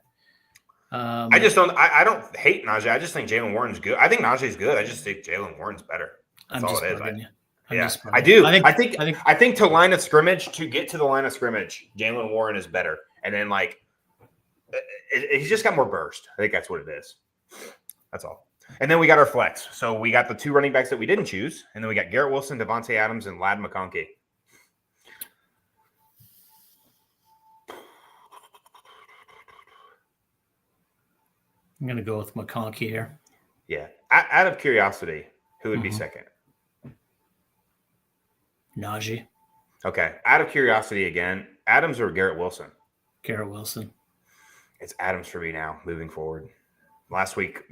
I don't hate Najee. I just think Jalen Warren's good. I think Najee's good. I just think Jalen Warren's better. That's all it is. I do. I think to line of scrimmage, to get to the line of scrimmage, Jalen Warren is better. And then like he's just got more burst. I think that's what it is. That's all. And then we got our flex. So we got the two running backs that we didn't choose. And then we got Garrett Wilson, Devontae Adams, and Ladd McConkey. I'm going to go with McConkey here. Yeah. Out of curiosity, who would be second? Najee. Okay. Out of curiosity again, Adams or Garrett Wilson? Garrett Wilson. It's Adams for me now, moving forward. Last week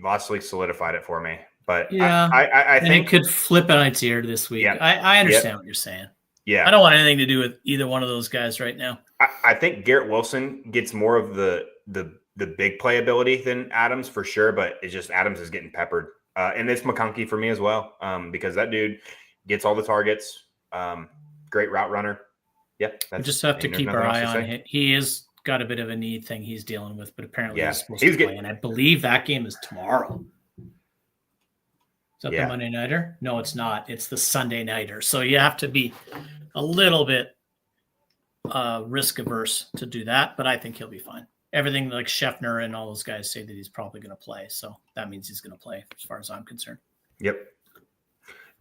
solidified it for me. But yeah, I think it could flip on its ear this week. Yeah. I understand what you're saying. Yeah. I don't want anything to do with either one of those guys right now. I think Garrett Wilson gets more of the big playability than Adams for sure, but it's just Adams is getting peppered. And it's McConkey for me as well, because that dude gets all the targets. Great route runner. Yep. We just have to keep our eye on him. He is got a bit of a knee thing he's dealing with, but apparently he's supposed to play. And I believe that game is tomorrow. Is that the Monday nighter? No, it's not. It's the Sunday nighter. So you have to be a little bit risk averse to do that, but I think he'll be fine. Everything like Scheffner and all those guys say that he's probably going to play. So that means he's going to play as far as I'm concerned. Yep.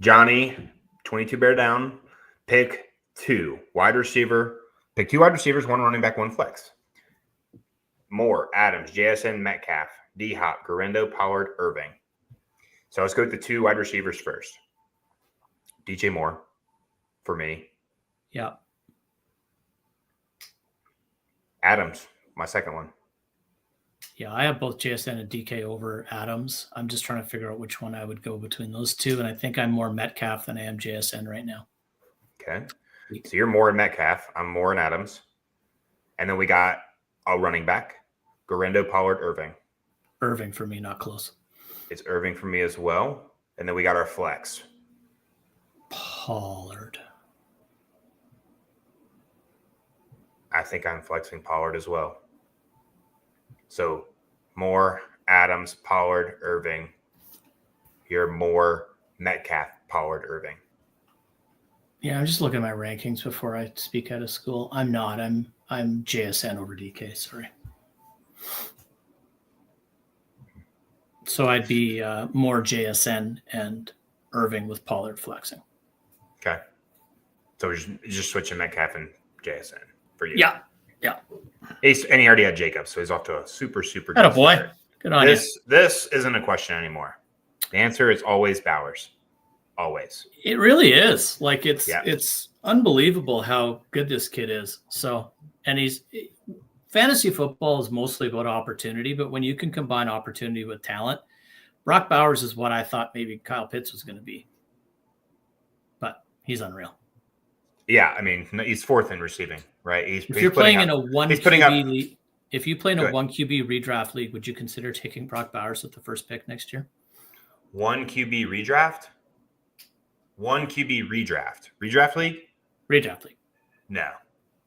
Johnny, 22 bear down, pick 2 wide receiver. Pick 2 wide receivers, 1 running back, 1 flex. Moore, Adams, JSN, Metcalf, D-Hop, Guerendo, Pollard, Irving. So let's go with the 2 wide receivers first. DJ Moore for me. Yeah. Adams, my second one. Yeah, I have both JSN and DK over Adams. I'm just trying to figure out which one I would go between those two, and I think I'm more Metcalf than I am JSN right now. Okay. So you're more in Metcalf. I'm more in Adams. And then we got a running back, Guerendo, Pollard, Irving. Irving for me, not close. It's Irving for me as well. And then we got our flex. Pollard. I think I'm flexing Pollard as well. So more Adams, Pollard, Irving. You're more Metcalf, Pollard, Irving. Yeah, I'm just looking at my rankings before I speak out of school. I'm not. I'm JSN over DK. Sorry. So I'd be more JSN and Irving with Pollard flexing. Okay. So we're just switching Metcalf and JSN for you. Yeah. And he already had Jacobs, so he's off to a super good start. Boy. Good on you. This isn't a question anymore. The answer is always Bowers. always. It really is. Like it's unbelievable how good this kid is. So, and fantasy football is mostly about opportunity, but when you can combine opportunity with talent, Brock Bowers is what I thought maybe Kyle Pitts was going to be, but he's unreal. Yeah, I mean, he's fourth in receiving, right? If you're playing in a one QB league, if you play in a Good. one QB redraft league, would you consider taking Brock Bowers with the first pick next year? One QB redraft? One QB redraft. Redraft league? Redraft league. No,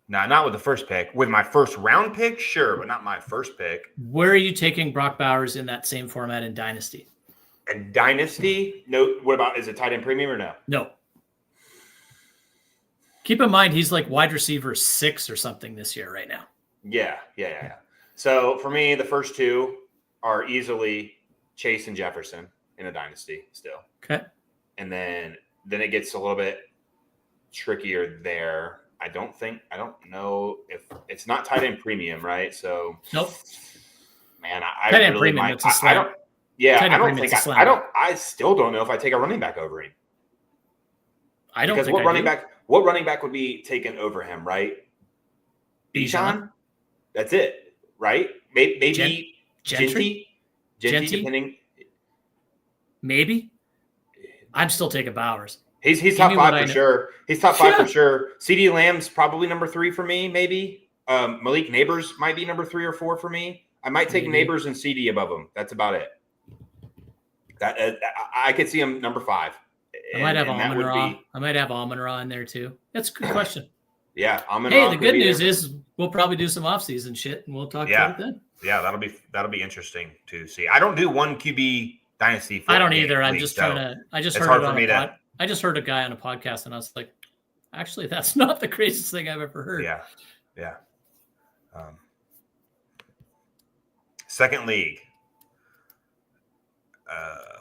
not with the first pick. With my first round pick, sure, but not my first pick. Where are you taking Brock Bowers in that same format in Dynasty? And Dynasty? No. What about, is it tight end premium or no? No. Keep in mind, he's like wide receiver 6 or something this year right now. Yeah. So for me, the first two are easily Chase and Jefferson in a Dynasty still. Okay. And then it gets a little bit trickier there. I don't know if it's not tight end premium, right? So nope. Man, I tight end really premium, might. It's a slam. I still don't know if I take a running back over him. I don't because think what running back would be taken over him, right? Bijan? That's it, right? Maybe Gentry, depending. Maybe. I'm still taking Bowers. He's top 5 for sure. He's top 5 for sure. CD Lamb's probably number 3 for me, maybe. Malik Neighbors might be number 3 or 4 for me. I might take Neighbors and CD above him. That's about it. I could see him number 5. I might have Amon-Ra. I might have Amon-Ra in there too. That's a good question. Yeah, Amon-Ra. Hey, the good news is we'll probably do some off-season shit, and we'll talk about it then. Yeah, that'll be interesting to see. I don't do one QB dynasty. I don't either. I'm just trying to. I just heard I just heard a guy on a podcast, and I was like, actually, that's not the craziest thing I've ever heard. Yeah. Second league.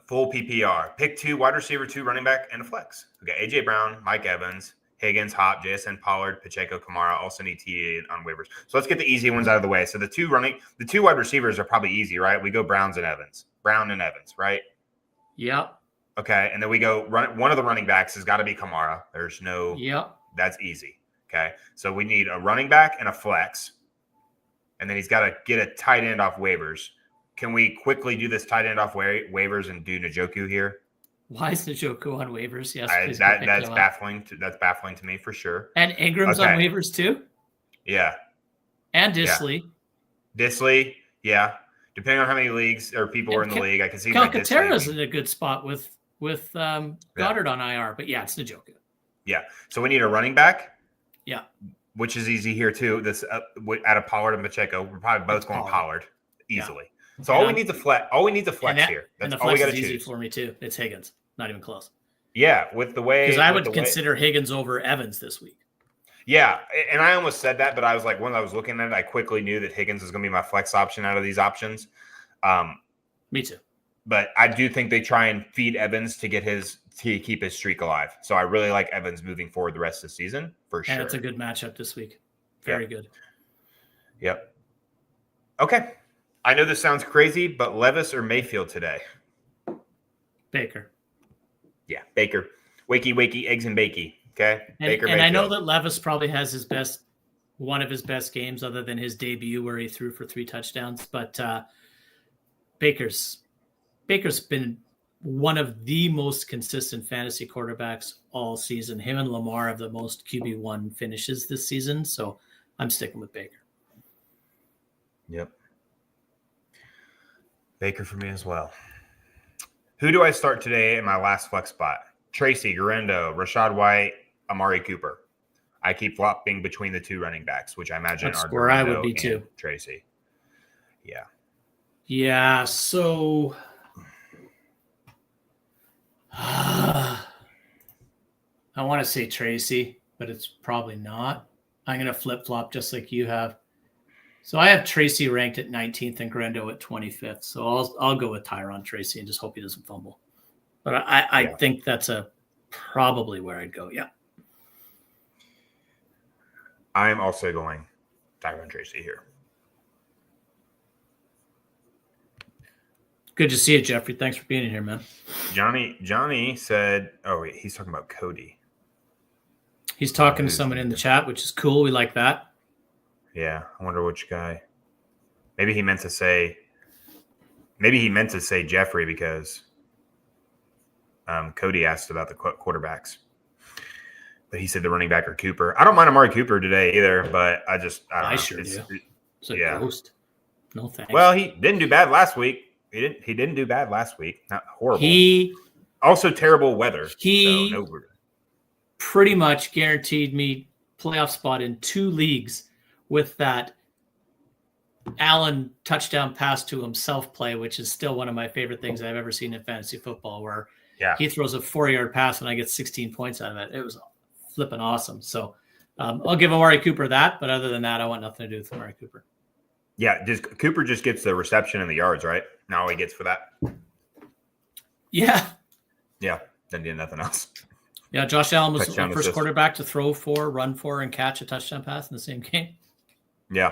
Full PPR. Pick 2, wide receiver 2, running back, and a flex. We got AJ Brown, Mike Evans, Higgins, Hop, JSN, Pollard, Pacheco, Kamara, also need TA on waivers. So let's get the easy ones out of the way. So the two wide receivers are probably easy, right? We go Brown and Evans, right? Yep. Okay, and then we go one of the running backs has got to be Kamara. There's no. Yep. That's easy. Okay, so we need a running back and a flex, and then he's got to get a tight end off waivers. Can we quickly do this tight end off waivers and do Njoku here? Why is Njoku on waivers? Yes, that's baffling. That's baffling to me for sure. And Ingram's on waivers too. Yeah. And Disley. Yeah. Depending on how many leagues or people are in the league, I can see Calcaterra's in a good spot with Goddard on IR, but it's Njoku. Yeah. So we need a running back. Yeah. Which is easy here too. This out of Pollard and Pacheco, we're probably both going Pollard easily. Yeah. So all we need is a flex here. That's all we got to choose. Easy for me too. It's Higgins. Not even close. Yeah, with the way because I would consider Higgins over Evans this week. Yeah, and I almost said that, but I was like, when I was looking at it, I quickly knew that Higgins is going to be my flex option out of these options. Me too. But I do think they try and feed Evans to keep his streak alive. So I really like Evans moving forward the rest of the season for sure. And it's a good matchup this week. Very good. Yep. Okay. I know this sounds crazy, but Levis or Mayfield today? Baker. Yeah, Baker. Wakey, eggs and bakey. Okay. Baker. And I know that Levis probably has one of his best games other than his debut where he threw for 3 touchdowns. But Baker's been one of the most consistent fantasy quarterbacks all season. Him and Lamar have the most QB1 finishes this season. So I'm sticking with Baker. Yep. Baker for me as well. Who do I start today in my last flex spot? Tracy, Guerendo, Rashad White, Amari Cooper. I keep flopping between the 2 running backs, which I imagine That's are where I would be too. Tracy. Yeah. Yeah, so I want to say Tracy, but it's probably not. I'm going to flip-flop just like you have. So I have Tracy ranked at 19th and Guerendo at 25th. So I'll go with Tyron Tracy and just hope he doesn't fumble. But I think that's probably where I'd go. Yeah. I'm also going Tyron Tracy here. Good to see you, Jeffrey. Thanks for being in here, man. Johnny said, oh, wait, he's talking about Cody. He's talking to someone in the chat, which is cool. We like that. Yeah, I wonder which guy. Maybe he meant to say Jeffrey because Cody asked about the quarterbacks. But he said the running back or Cooper. I don't mind Amari Cooper today either, but I don't know. Sure do. It's a ghost. No thanks. Well, he didn't do bad last week. He didn't do bad last week. Not horrible. He also terrible weather. He so pretty much guaranteed me playoff spot in 2 leagues with that Allen touchdown pass to himself play, which is still one of my favorite things I've ever seen in fantasy football, where he throws a 4-yard pass and I get 16 points out of it. It was flipping awesome. So I'll give Amari Cooper that, but other than that, I want nothing to do with Amari Cooper. Yeah, Cooper just gets the reception and the yards, right? Now all he gets for that. Yeah. Yeah, doesn't do nothing else. Yeah, Josh Allen was the first quarterback to throw 4, run 4, and catch a touchdown pass in the same game. Yeah.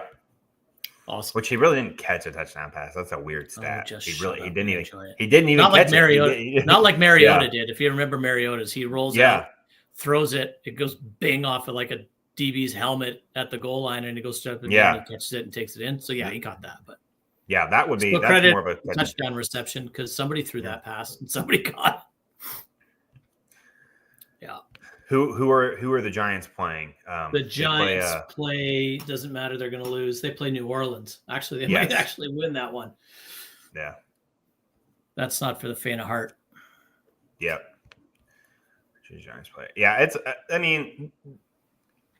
Awesome. Which he really didn't catch a touchdown pass. That's a weird stat. He didn't even not like catch Mariota. it. Not like Mariota did. If you remember Mariota's, he rolls out, throws it, it goes bing off of like a DB's helmet at the goal line, and it goes straight up and down, he catches it and takes it in. So he got that. But that would be that's more of a touchdown reception because somebody threw that pass and somebody got it. Yeah. Who are the Giants playing? The Giants play doesn't matter. They're going to lose. They play New Orleans. Actually, they might actually win that one. Yeah. That's not for the faint of heart. Yep. Giants play. Yeah, it's. I mean,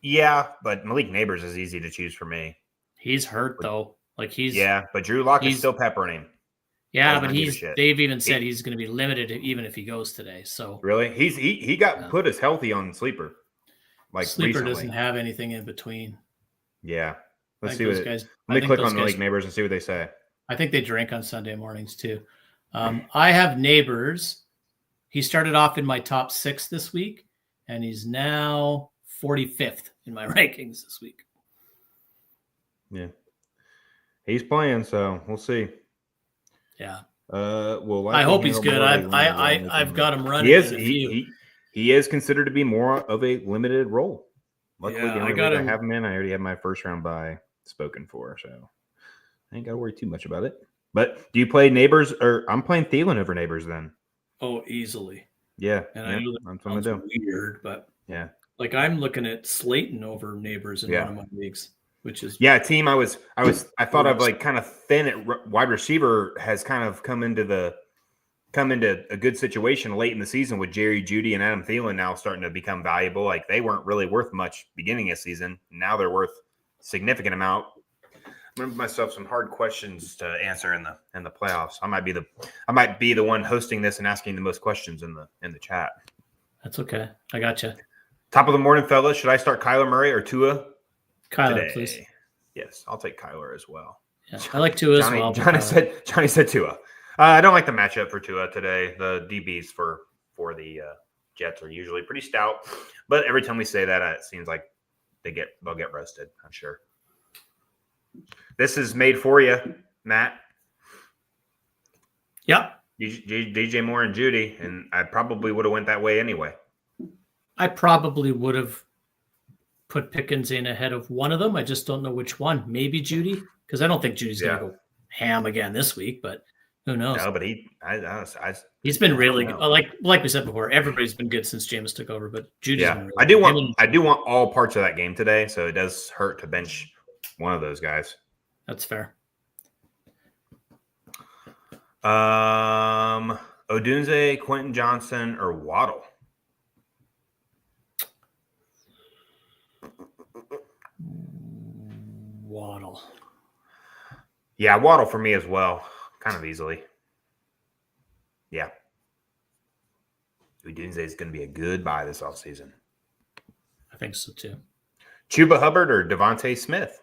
yeah, but Malik Neighbors is easy to choose for me. He's hurt though. Like but Drew Lock is still peppering him. Yeah, but they've even said he's going to be limited even if he goes today. So really, he got put as healthy on Sleeper. Like Sleeper recently. Doesn't have anything in between. Yeah, let's see what guys. Let me click on Malik Neighbors and see what they say. I think they drink on Sunday mornings too. I have Neighbors. He started off in my top 6 this week, and he's now 45th in my rankings this week. Yeah, he's playing, so we'll see. Yeah. I hope he's good. I've got him running. He is considered to be more of a limited role. Luckily, I have him in. I already have my first round bye spoken for, so I ain't got to worry too much about it. But do you play Neighbors, or I'm playing Thielen over Neighbors then? Oh, easily. Yeah, and I know that sounds weird, but like I'm looking at Slayton over Neighbors in one of my leagues. Which is a team I thought of like kind of thin at wide receiver has kind of come into a good situation late in the season with Jerry Jeudy and Adam Thielen now starting to become valuable. Like they weren't really worth much beginning of season. Now they're worth significant amount. Remember myself some hard questions to answer in the playoffs. I might be the one hosting this and asking the most questions in the chat. That's okay. I got you. Top of the morning, fellas. Should I start Kyler Murray or Tua? Kyler, today? Please. Yes, I'll take Kyler as well. Yeah, I like Tua as well. Johnny said Tua. I don't like the matchup for Tua today. The DBs for the Jets are usually pretty stout, but every time we say that, it seems like they'll get roasted. I'm sure. This is made for you, Matt. Yep. DJ Moore and Judy, and I probably would have went that way anyway. I probably would have put Pickens in ahead of one of them. I just don't know which one. Maybe Judy, because I don't think Judy's going to go ham again this week, but who knows? No, but he's been really good. Like we said before, everybody's been good since Jameis took over, but Judy's been really good. I do want all parts of that game today, so it does hurt to bench one of those guys. That's fair. Odunze, Quentin Johnson, or Waddle? Waddle. Yeah, Waddle for me as well. Kind of easily. Yeah. Odunze is going to be a good buy this offseason. I think so too. Chuba Hubbard or Devontae Smith?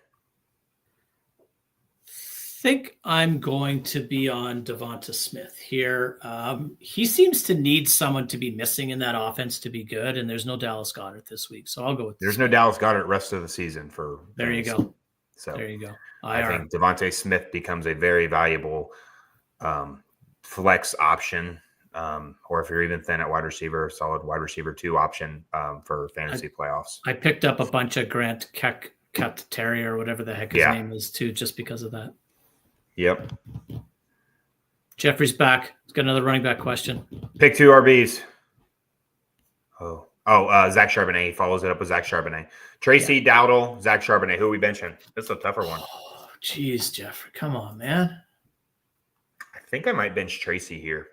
I think I'm going to be on Devonta Smith here. He seems to need someone to be missing in that offense to be good, and there's no Dallas Goedert this week, so I'll go with. There's no Dallas Goedert rest of the season for. There you go. So there you go. I think Devontae Smith becomes a very valuable flex option, or if you're even thin at wide receiver, solid wide receiver 2 option for fantasy playoffs. I picked up a bunch of Grant Terry or whatever the heck his name is too, just because of that. Yep. Jeffrey's back. He's got another running back question. Pick 2 RBs. Zach Charbonnet. He follows it up with Zach Charbonnet. Tracy Dowdle, Zach Charbonnet. Who are we benching? This is a tougher one. Oh, geez, Jeffrey. Come on, man. I think I might bench Tracy here.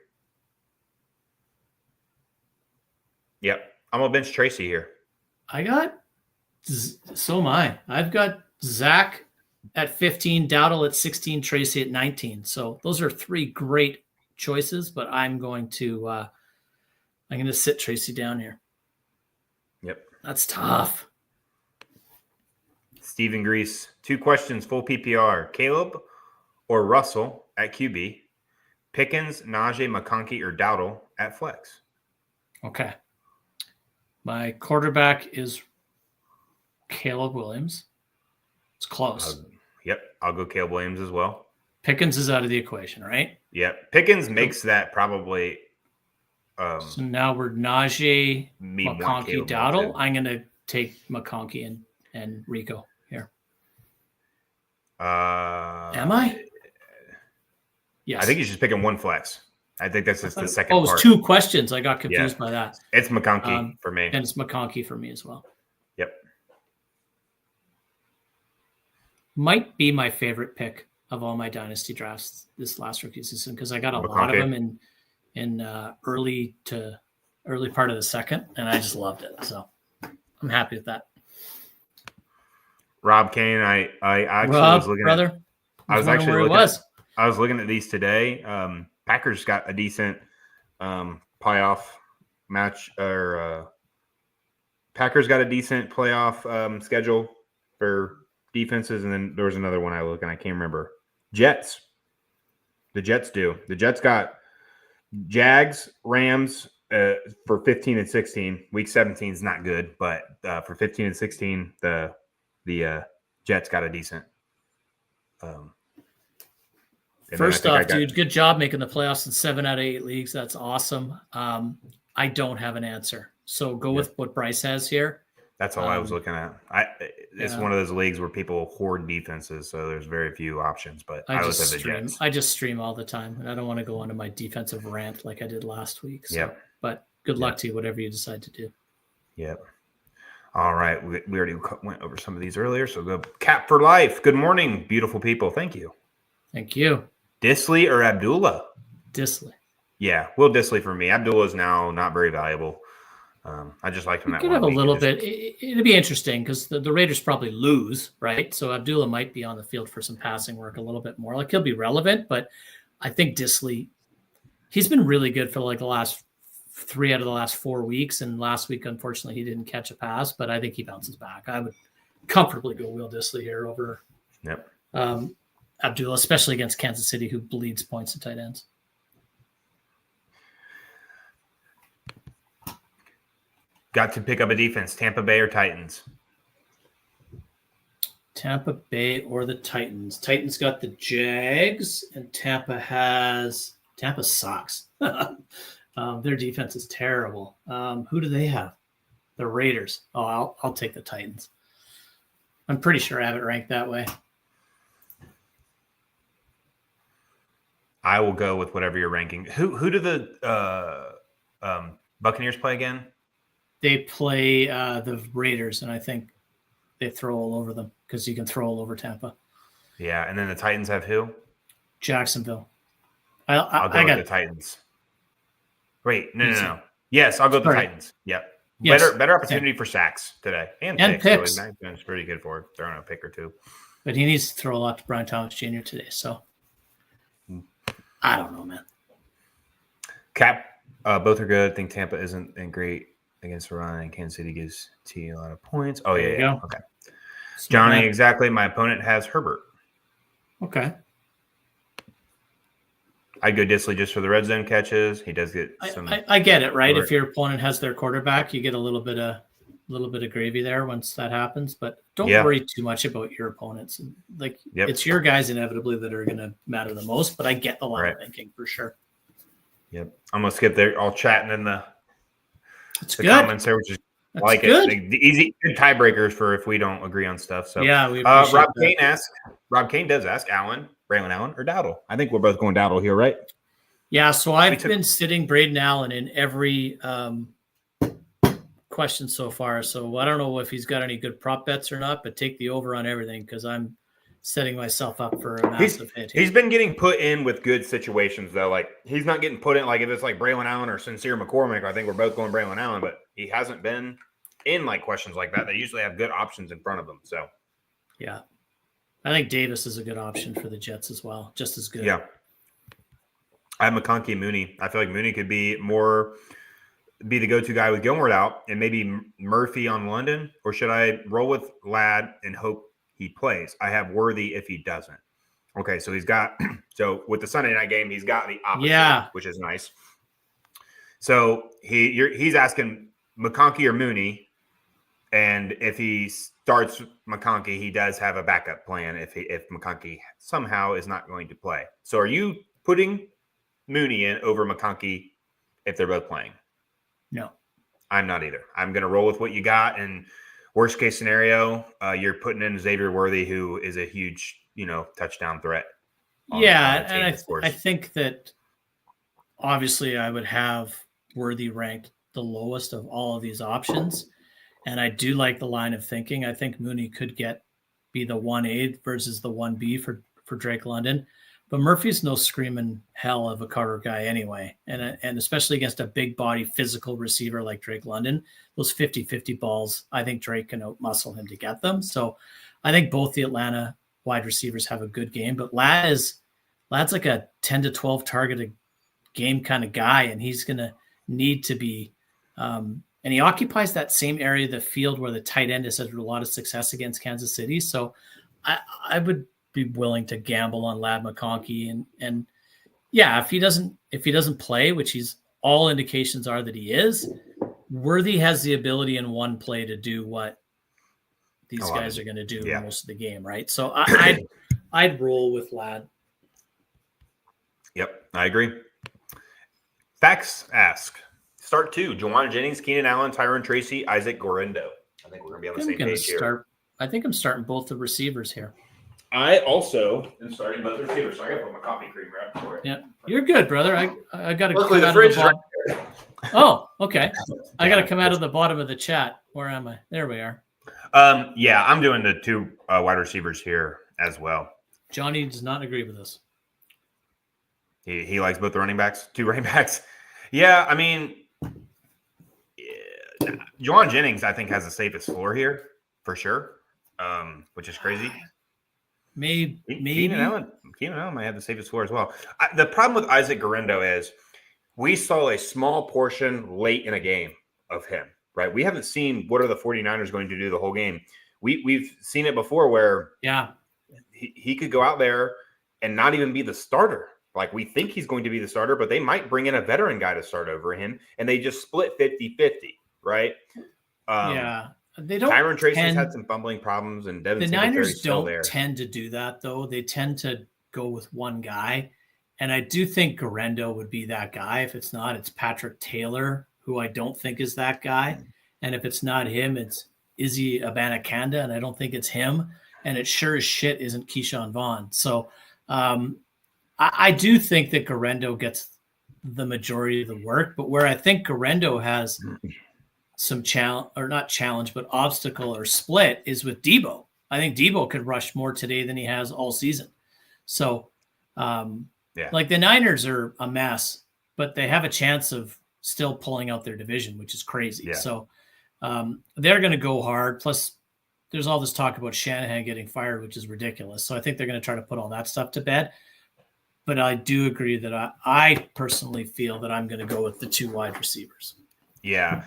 Yep. I'm going to bench Tracy here. So am I. I've got Zach at 15, Dowdle at 16, Tracy at 19. So those are 3 great choices, but I'm going to sit Tracy down here. Yep. That's tough. Stephen Grease, 2 questions, full PPR. Caleb or Russell at QB. Pickens, Najee, McConkey, or Dowdle at flex. Okay. My quarterback is Caleb Williams. It's close. Yep. I'll go Caleb Williams as well. Pickens is out of the equation, right? Yep. Pickens makes that probably. So now we're Najee, McConkey, Dowdle. I'm going to take McConkey and Rico here. Am I? Yes. I think he's just picking 1 flex. I think that's just the second part. Oh, it's 2 questions. I got confused by that. It's McConkey for me. And it's McConkey for me as well. Yep. Might be my favorite pick of all my dynasty drafts this last rookie season because I got a lot of them in early part of the second, and I just loved it. So I'm happy with that. Rob Kane, I actually was looking brother. I was looking at these today. Packers got a decent playoff match, or Packers got a decent playoff schedule for defenses, and then there was another one I looked and I can't remember. Jets. The Jets do. The Jets got Jags, Rams for 15 and 16. Week 17 is not good, but for 15 and 16, the Jets got a decent. First off, dude, good job making the playoffs in 7 out of 8 leagues. That's awesome. I don't have an answer, so go with what Bryce has here. That's all I was looking at. It's one of those leagues where people hoard defenses, so there's very few options. But I just stream all the time, and I don't want to go onto my defensive rant like I did last week. So, but good luck to you, whatever you decide to do. Yep. All right. We already went over some of these earlier, so go Cap for life. Good morning, beautiful people. Thank you. Thank you. Disley or Abdullah? Disley. Yeah, Will Disley for me. Abdullah is now not very valuable. I just liked him that could one. Have a little bit. It'd be interesting because the Raiders probably lose, right? So Abdullah might be on the field for some passing work a little bit more. Like he'll be relevant, but I think Disley, he's been really good for like the last 3 out of the last 4 weeks. And last week, unfortunately, he didn't catch a pass, but I think he bounces back. I would comfortably go Will Disley here over Abdullah, especially against Kansas City, who bleeds points to tight ends. Got to pick up a defense, Tampa Bay or Titans? Tampa Bay or the Titans. Titans got the Jags, and Tampa sucks. Their defense is terrible. Who do they have? The Raiders. Oh, I'll take the Titans. I'm pretty sure I have it ranked that way. I will go with whatever you're ranking. Who do the Buccaneers play again? They play the Raiders, and I think they throw all over them because you can throw all over Tampa. Yeah, and then the Titans have who? Jacksonville. I'll go with the Titans. Wait, no. Yes, I'll go with the Titans. Yep. Yes. Better opportunity for sacks today. And picks. So it's pretty good for throwing a pick or two. But he needs to throw a lot to Brian Thomas Jr. today, so I don't know, man. Cap, both are good. I think Tampa isn't great against the run, and Kansas City gives T a lot of points. Oh, yeah. Okay. Johnny, exactly. My opponent has Herbert. Okay. I'd go Disley just for the red zone catches. He does get some. I get it, right? If your opponent has their quarterback, you get a little bit of gravy there once that happens. But don't worry too much about your opponents. It's your guys inevitably that are going to matter the most. But I get the line of thinking for sure. Yep. I'm gonna skip there. All chatting in the It's the good. comments there, which is That's like good. it. The easy good tiebreakers for if we don't agree on stuff. So Yeah, we appreciate Rob that. Kane asks. Rob Kane does ask Braylon Allen, or Dowdle. I think we're both going Dowdle here, right? Yeah, so I've been sitting Braden Allen in every question so far. So I don't know if he's got any good prop bets or not, but take the over on everything because I'm setting myself up for a massive hit here. He's been getting put in with good situations, though. Like, he's not getting put in, like, if it's like Braylon Allen or Sincere McCormick, I think we're both going Braylon Allen, but he hasn't been in, like, questions like that. They usually have good options in front of them, so. Yeah. I think Davis is a good option for the Jets as well, just as good. Yeah. I have McConkey and Mooney. I feel like Mooney could be the go-to guy with Gilmore out and maybe Murphy on London, or should I roll with Ladd and hope he plays? I have Worthy if he doesn't. Okay, so he's got so with the Sunday night game, he's got the opposite, which is nice. So he's asking McConkey or Mooney, and if he starts McConkey, he does have a backup plan if McConkey somehow is not going to play. So are you putting Mooney in over McConkey if they're both playing? No, I'm not either. I'm going to roll with what you got. And worst case scenario, you're putting in Xavier Worthy, who is a huge, touchdown threat. Yeah, and I think that obviously I would have Worthy ranked the lowest of all of these options. And I do like the line of thinking. I think Mooney could be the 1A versus the 1B for Drake London. But Murphy's no screaming hell of a Carter guy anyway. And especially against a big body physical receiver like Drake London, those 50-50 balls, I think Drake can outmuscle him to get them. So I think both the Atlanta wide receivers have a good game, but Ladd's like a 10 to 12 targeted game kind of guy. And he's going to need to be, and he occupies that same area of the field where the tight end has had a lot of success against Kansas City. So I would be willing to gamble on Ladd McConkey and yeah, if he doesn't play, which all indications are that he is, Worthy has the ability in one play to do what these guys are going to do most of the game, right? So I'd roll with Ladd. Yep, I agree. Facts ask. Start 2. Juwan Jennings, Keenan Allen, Tyron Tracy, Isaac Guerendo. I think we're going to be on the same page here. I think I'm starting both the receivers here. I also am starting both the receivers, so I got to put my coffee cream right for it. Yeah, you're good, brother. I got to come out of the bottom. Right. Oh, okay. I got to come out of the bottom of the chat. Where am I? There we are. Yeah, I'm doing the 2 wide receivers here as well. Johnny does not agree with this. He likes both the running backs, 2 running backs. Yeah, I mean, Juwan Jennings, I think, has the safest floor here for sure, which is crazy. Maybe Keenan Allen might have the safest floor as well. The problem with Isaac Guerendo is we saw a small portion late in a game of him, right? We haven't seen what are the 49ers going to do the whole game. We've seen it before where he could go out there and not even be the starter. Like, we think he's going to be the starter, but they might bring in a veteran guy to start over him, and they just split 50-50, right? They don't. Tyron Tracy's had some fumbling problems, and Devin Niners don't tend to do that, though. They tend to go with one guy, and I do think Guerendo would be that guy. If it's not, it's Patrick Taylor, who I don't think is that guy, and if it's not him, it's Izzy Abanikanda, and I don't think it's him, and it sure as shit isn't Keyshawn Vaughn. So I do think that Guerendo gets the majority of the work, but where I think Guerendo has some obstacle or split is with Debo. I think Debo could rush more today than he has all season. So, like, the Niners are a mess, but they have a chance of still pulling out their division, which is crazy. Yeah. So they're going to go hard. Plus, there's all this talk about Shanahan getting fired, which is ridiculous. So I think they're going to try to put all that stuff to bed. But I do agree that I personally feel that I'm going to go with the 2 wide receivers. Yeah.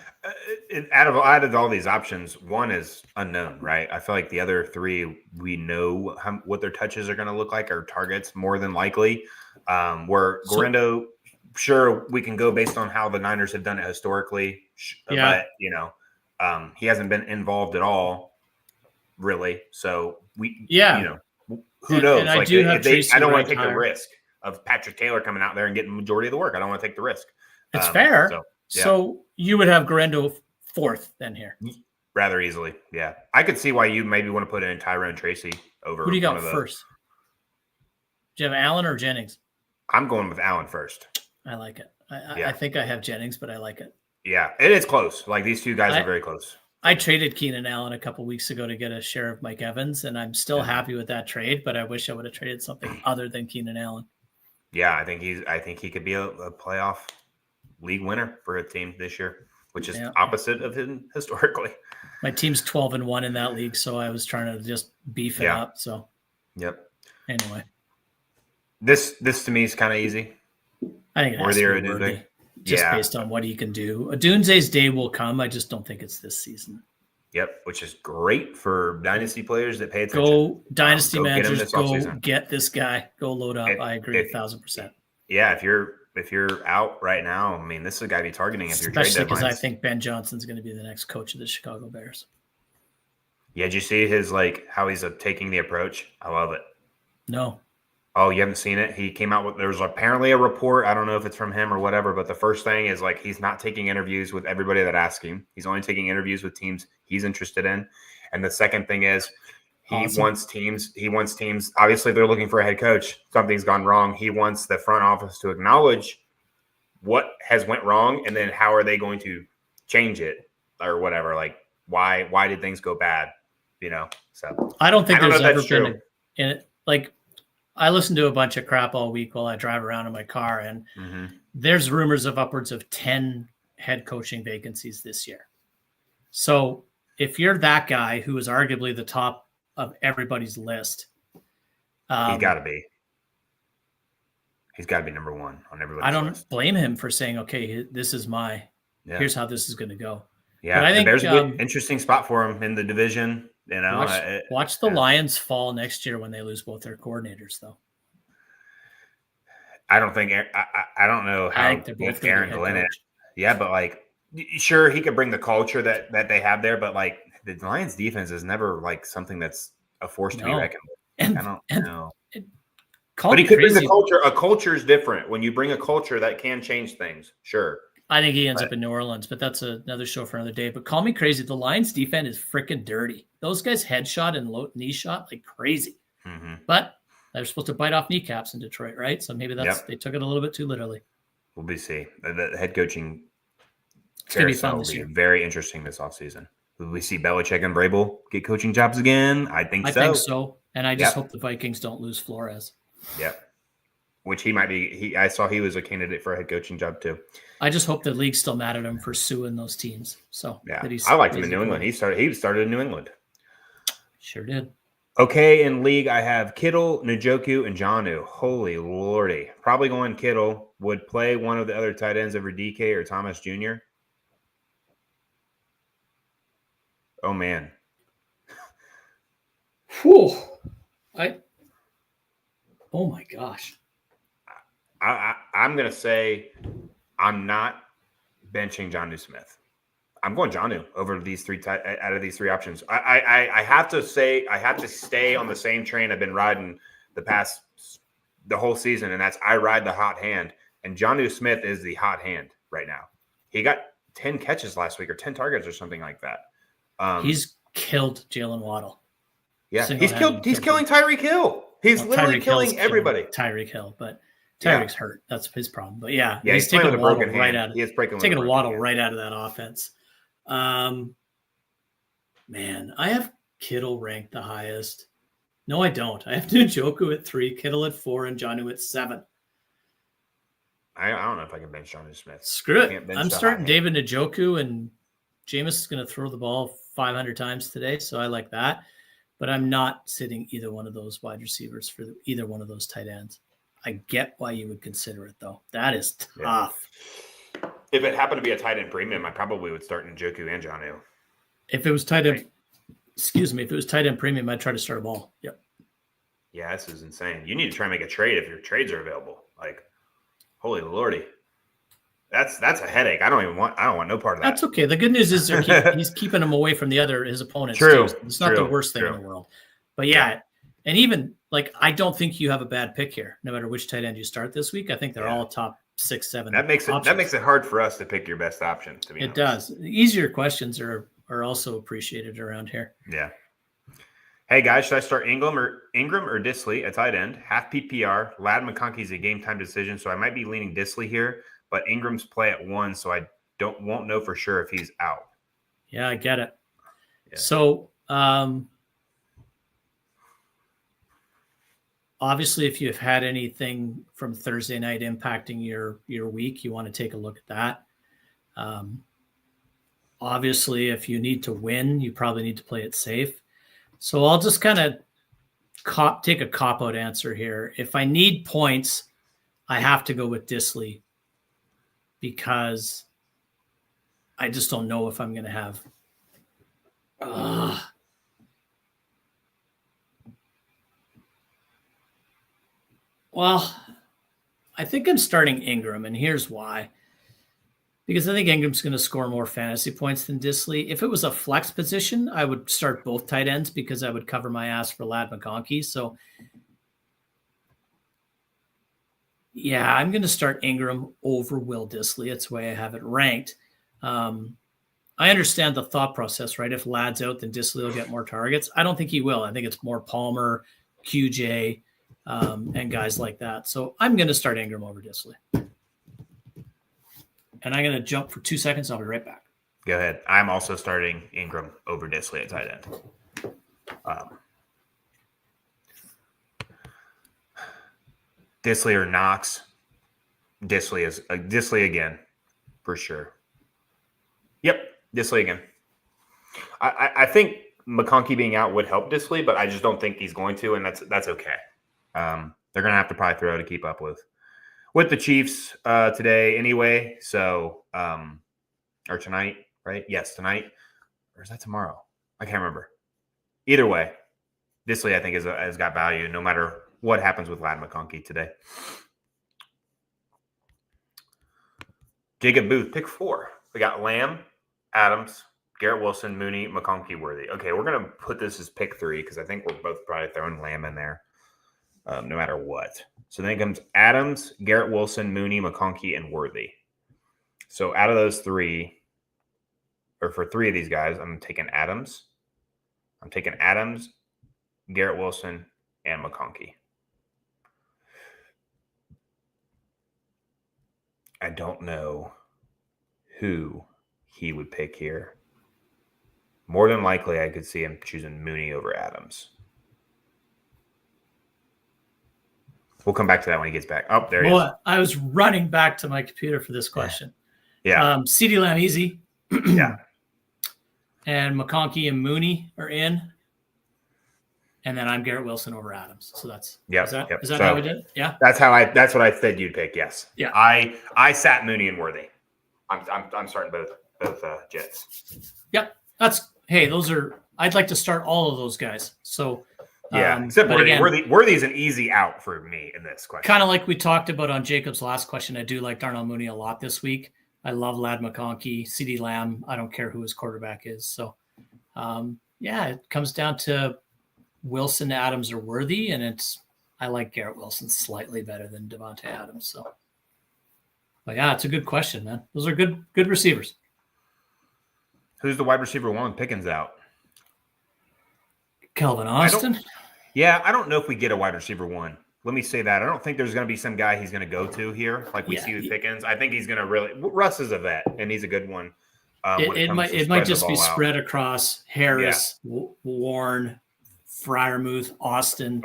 Out of all these options, one is unknown, right? I feel like the other 3, we know what their touches are going to look like, or targets more than likely. Where Guerendo, sure, we can go based on how the Niners have done it historically. But, he hasn't been involved at all, really. So who knows? And I don't want to take a risk. of Patrick Taylor coming out there and getting the majority of the work. I don't want to take the risk. It's fair. So, yeah. So you would have Guerendo fourth then here. Rather easily. Yeah. I could see why you maybe want to put in Tyrone Tracy over. Who do you got first? Do you have Allen or Jennings? I'm going with Allen first. I like it. I think I have Jennings, but I like it. Yeah, it is close. Like these two guys are very close. I traded Keenan Allen a couple weeks ago to get a share of Mike Evans, and I'm still happy with that trade, but I wish I would have traded something other than Keenan Allen. Yeah, I think he could be a playoff league winner for a team this year, which is opposite of him historically. My team's 12-1 in that league, so I was trying to just beef it up. So anyway. This to me is kind of easy. I think it has to be worthy, just based on what he can do. Dunze's day will come. I just don't think it's this season. Yep, which is great for dynasty players that pay attention. Go dynasty managers, get this guy. Go load up. I agree 1,000%. Yeah, if you're out right now, I mean, this is a guy to be targeting if you're trade deadlines. Especially because I think Ben Johnson's going to be the next coach of the Chicago Bears. Yeah, did you see his how he's taking the approach? I love it. No. Oh, you haven't seen it? He came out with, there's apparently a report. I don't know if it's from him or whatever, but the first thing is he's not taking interviews with everybody that asks him. He's only taking interviews with teams he's interested in. And the second thing is he wants teams. Obviously, they're looking for a head coach. Something's gone wrong. He wants the front office to acknowledge what has went wrong, and then how are they going to change it or whatever. Why did things go bad? So I don't think there's ever been in it. I listen to a bunch of crap all week while I drive around in my car, and there's rumors of upwards of 10 head coaching vacancies this year. So if you're that guy who is arguably the top of everybody's list, he's got to be. He's got to be number one on everybody's list. I don't blame him for saying, okay, this is here's how this is going to go. Yeah, I think there's a good, interesting spot for him in the division. Watch the Lions fall next year when they lose both their coordinators, though. I don't know how with Aaron Glenn is. Yeah, but sure, he could bring the culture that they have there, but the Lions defense is never something that's a force to be reckoned with. I don't know. But he could bring the culture. A culture is different. When you bring a culture that can change things, sure. I think he ends up in New Orleans, but that's another show for another day. But call me crazy. The Lions defense is freaking dirty. Those guys headshot and knee shot like crazy. Mm-hmm. But they're supposed to bite off kneecaps in Detroit, right? So maybe they took it a little bit too literally. We'll see. The head coaching carousel will be very interesting this offseason. Will we see Belichick and Vrabel get coaching jobs again? I think so. And I just hope the Vikings don't lose Flores. Yep. Which he might be. I saw he was a candidate for a head coaching job too. I just hope the league's still mad at him for suing those teams. So I liked him in New England. He started in New England. Sure did. Okay, in league I have Kittle, Njoku, and Jonnu. Holy lordy! Probably going Kittle. Would play one of the other tight ends over DK or Thomas Jr. Oh man. Whew. Oh my gosh. I'm going to say I'm not benching Jonnu Smith. I'm going Jonnu over these out of these three options. I have to say I have to stay on the same train I've been riding the whole season, and that's I ride the hot hand. And Jonnu Smith is the hot hand right now. He got 10 catches last week or 10 targets or something like that. He's killed Jalen Waddle. Yeah, he's killing Tyreek Hill. He's literally killing everybody. Tyreek Hill, but Tyreek's hurt. That's his problem. But he's taking a Waddle right out of that offense. Man, I have Kittle ranked the highest. No, I don't. I have Njoku at 3, Kittle at 4, and Jonnu at 7. I don't know if I can bench Jonnu Smith. Screw it. I'm starting David Njoku, and Jameis is going to throw the ball 500 times today, so I like that. But I'm not sitting either one of those wide receivers for either one of those tight ends. I get why you would consider it, though. That is tough. Yeah. If it happened to be a tight end premium, I probably would start Njoku and Jonnu. If it was tight end, if it was tight end premium, I'd try to start them all. Yep. Yeah, this is insane. You need to try and make a trade if your trades are available. Holy lordy. That's a headache. I don't want no part of that. That's okay. The good news is he's keeping him away from his opponents. True. Too. It's not the worst thing in the world. But and And even like, I don't think you have a bad pick here, no matter which tight end you start this week. I think they're all top 6, 7. That makes options. it hard for us to pick your best option, to be honest. It does. Easier questions are also appreciated around here. Yeah. Hey guys, should I start Ingram or Disley at tight end? Half PPR. Ladd McConkey's a game time decision, so I might be leaning Disley here, but Ingram's play at 1, so I won't know for sure if he's out. Yeah, I get it. Yeah. So obviously, if you've had anything from Thursday night impacting your week, you want to take a look at that. Obviously, if you need to win, you probably need to play it safe. So I'll just kind of take a cop-out answer here. If I need points, I have to go with Disley because I just don't know if I'm going to have well, I think I'm starting Ingram, and here's why. Because I think Ingram's going to score more fantasy points than Disley. If it was a flex position, I would start both tight ends because I would cover my ass for Ladd McConkey. So, yeah, I'm going to start Ingram over Will Disley. That's the way I have it ranked. I understand the thought process, right? If Ladd's out, then Disley will get more targets. I don't think he will. I think it's more Palmer, QJ, and guys like that. So I'm going to start Ingram over Disley. And I'm going to jump for 2 seconds. I'll be right back. Go ahead. I'm also starting Ingram over Disley at tight end. Disley or Knox. Disley is Disley again, for sure. Yep, Disley again. I think McConkey being out would help Disley, but I just don't think he's going to, and that's okay. They're going to have to probably throw to keep up with the Chiefs today anyway. So, or tonight, right? Yes, tonight. Or is that tomorrow? I can't remember. Either way, Disley, I think, has got value no matter what happens with Ladd McConkey today. Jacob Booth, pick 4. We got Lamb, Adams, Garrett Wilson, Mooney, McConkey, Worthy. Okay, we're going to put this as pick 3 because I think we're both probably throwing Lamb in there. No matter what. So then it comes Adams, Garrett Wilson, Mooney, McConkey, and Worthy. So out of those 3, or for 3 of these guys, I'm taking Adams, Garrett Wilson, and McConkey. I don't know who he would pick here. More than likely, I could see him choosing Mooney over Adams. We'll come back to that when he gets back. Oh, there he is. I was running back to my computer for this question. Yeah. CeeDee Lamb easy. Yeah. And McConkey and Mooney are in. And then I'm Garrett Wilson over Adams. So that's is that so, how we did it? Yeah. That's what I said you'd pick. Yes. Yeah. I sat Mooney and Worthy. I'm starting both Jets. Yep. Those are. I'd like to start all of those guys. So. Yeah, except Worthy. Again, Worthy is an easy out for me in this question. Kind of like we talked about on Jacob's last question. I do like Darnell Mooney a lot this week. I love Ladd McConkey, CeeDee Lamb. I don't care who his quarterback is. So, it comes down to Wilson, Adams, or Worthy, and I like Garrett Wilson slightly better than Devontae Adams. So, but yeah, it's a good question, man. Those are good receivers. Who's the wide receiver 1? Pickens out. Kelvin Austin. I don't know if we get a wide receiver 1. Let me say that. I don't think there's going to be some guy he's going to go to here like we see with Pickens. I think he's going to really – Russ is a vet, and he's a good one. It might just be spread across Harris, Warren, Freiermuth, Austin.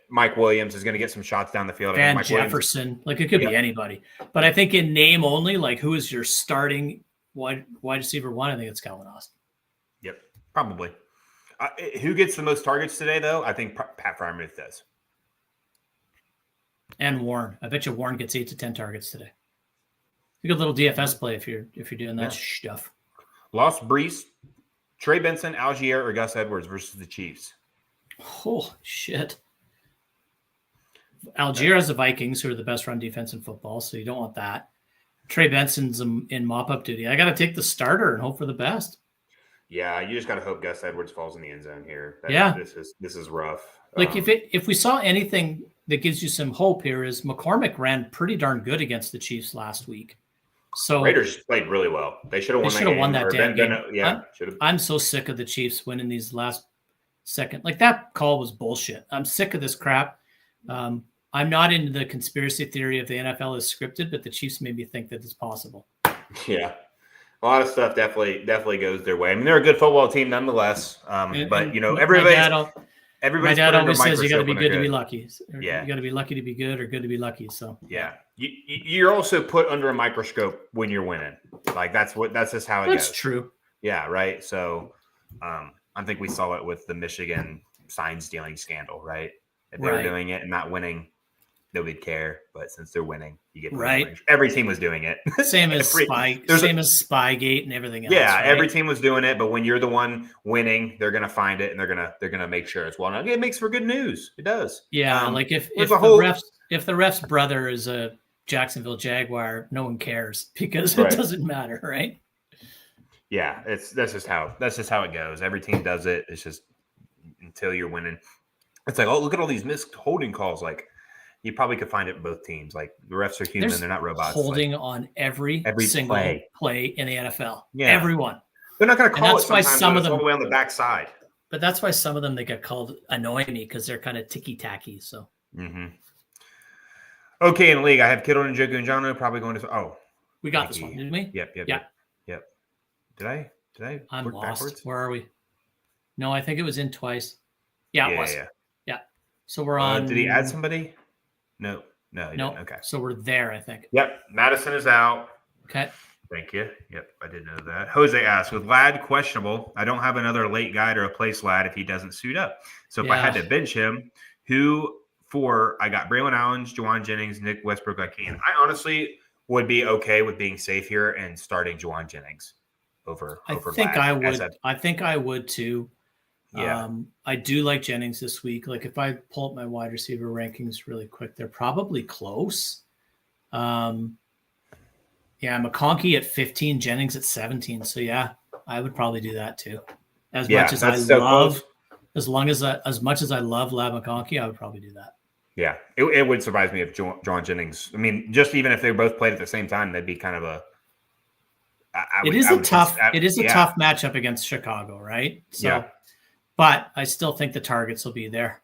Mike Williams is going to get some shots down the field. Van Jefferson. It could be anybody. But I think in name only, who is your starting wide receiver 1? I think it's Kelvin Austin. Yep, probably. Who gets the most targets today, though? I think Pat Freiermuth does. And Warren. I bet you Warren gets 8 to 10 targets today. A good little DFS play if you're doing that stuff. Lost Brees, Trey Benson, Algier, or Gus Edwards versus the Chiefs. Oh, shit. Algier has the Vikings, who are the best run defense in football, so you don't want that. Trey Benson's in mop-up duty. I got to take the starter and hope for the best. Yeah, you just got to hope Gus Edwards falls in the end zone here. This is rough. Like if we saw anything that gives you some hope here is McCormick ran pretty darn good against the Chiefs last week. So Raiders played really well. They should have won that game. Should have. I'm so sick of the Chiefs winning these last second. Like that call was bullshit. I'm sick of this crap. I'm not into the conspiracy theory of the NFL is scripted, but the Chiefs made me think that it's possible. Yeah. A lot of stuff definitely goes their way. I mean, they're a good football team nonetheless. But everybody's my dad always says you got to be good to be lucky. Yeah. You got to be lucky to be good or good to be lucky. So yeah, you're also put under a microscope when you're winning. Like that's just how it goes. That's true. Yeah, right. So I think we saw it with the Michigan sign stealing scandal, right? If they were doing it and not winning, nobody'd care. But since they're winning, you get right. Every team was doing it. Same as Spygate and everything else. Yeah, right? Every team was doing it. But when you're the one winning, they're gonna find it and they're gonna make sure it's well. Now, it makes for good news. It does. Yeah, like if the ref's brother is a Jacksonville Jaguar, no one cares because it doesn't matter, right? Yeah, that's just how it goes. Every team does it. It's just until you're winning. It's like, oh, look at all these missed holding calls. Like you probably could find it in both teams. Like the refs are human; they're not robots. Holding on every single play in the NFL. Yeah, everyone. They're not going to call it. That's why some of them all the way on the backside. But that's why some of them they get called annoy me because they're kind of ticky tacky. So. Mm-hmm. Okay, in the league, I have Kittle and Njoku and John probably going to. Oh, we got this one, didn't we? Yep. Did I? I'm work lost. backwards? Where are we? No, I think it was in twice. Yeah, it was. Yeah. So we're on. Did he add somebody? No, he didn't. Okay. So we're there, I think. Yep. Madison is out. Okay. Thank you. Yep, I did know that. Jose asked, with Ladd questionable, I don't have another late guy to replace Ladd if he doesn't suit up. So if I had to bench him, I got Braylon Allen, Juwan Jennings, Nick Westbrook, I honestly would be okay with being safe here and starting Juwan Jennings over Ladd. I think I would too. Yeah. I do like Jennings this week. Like if I pull up my wide receiver rankings really quick, they're probably close. McConkey at 15, Jennings at 17. So yeah, I would probably do that too. As much as I love Lab McConkey, I would probably do that. Yeah, it would surprise me if Juwan Jennings. I mean, just even if they both played at the same time, that'd be kind of a. It is a tough matchup against Chicago, right? So, but I still think the targets will be there.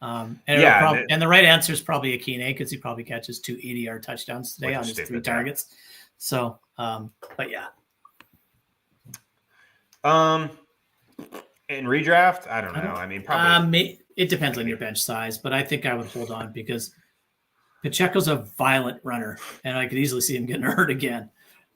And the right answer is probably Akine because he probably catches 2 80-yard touchdowns today on his 3 targets. So, but yeah. In redraft, I don't know. I mean, probably it depends on your bench size, but I think I would hold on because Pacheco's a violent runner, and I could easily see him getting hurt again.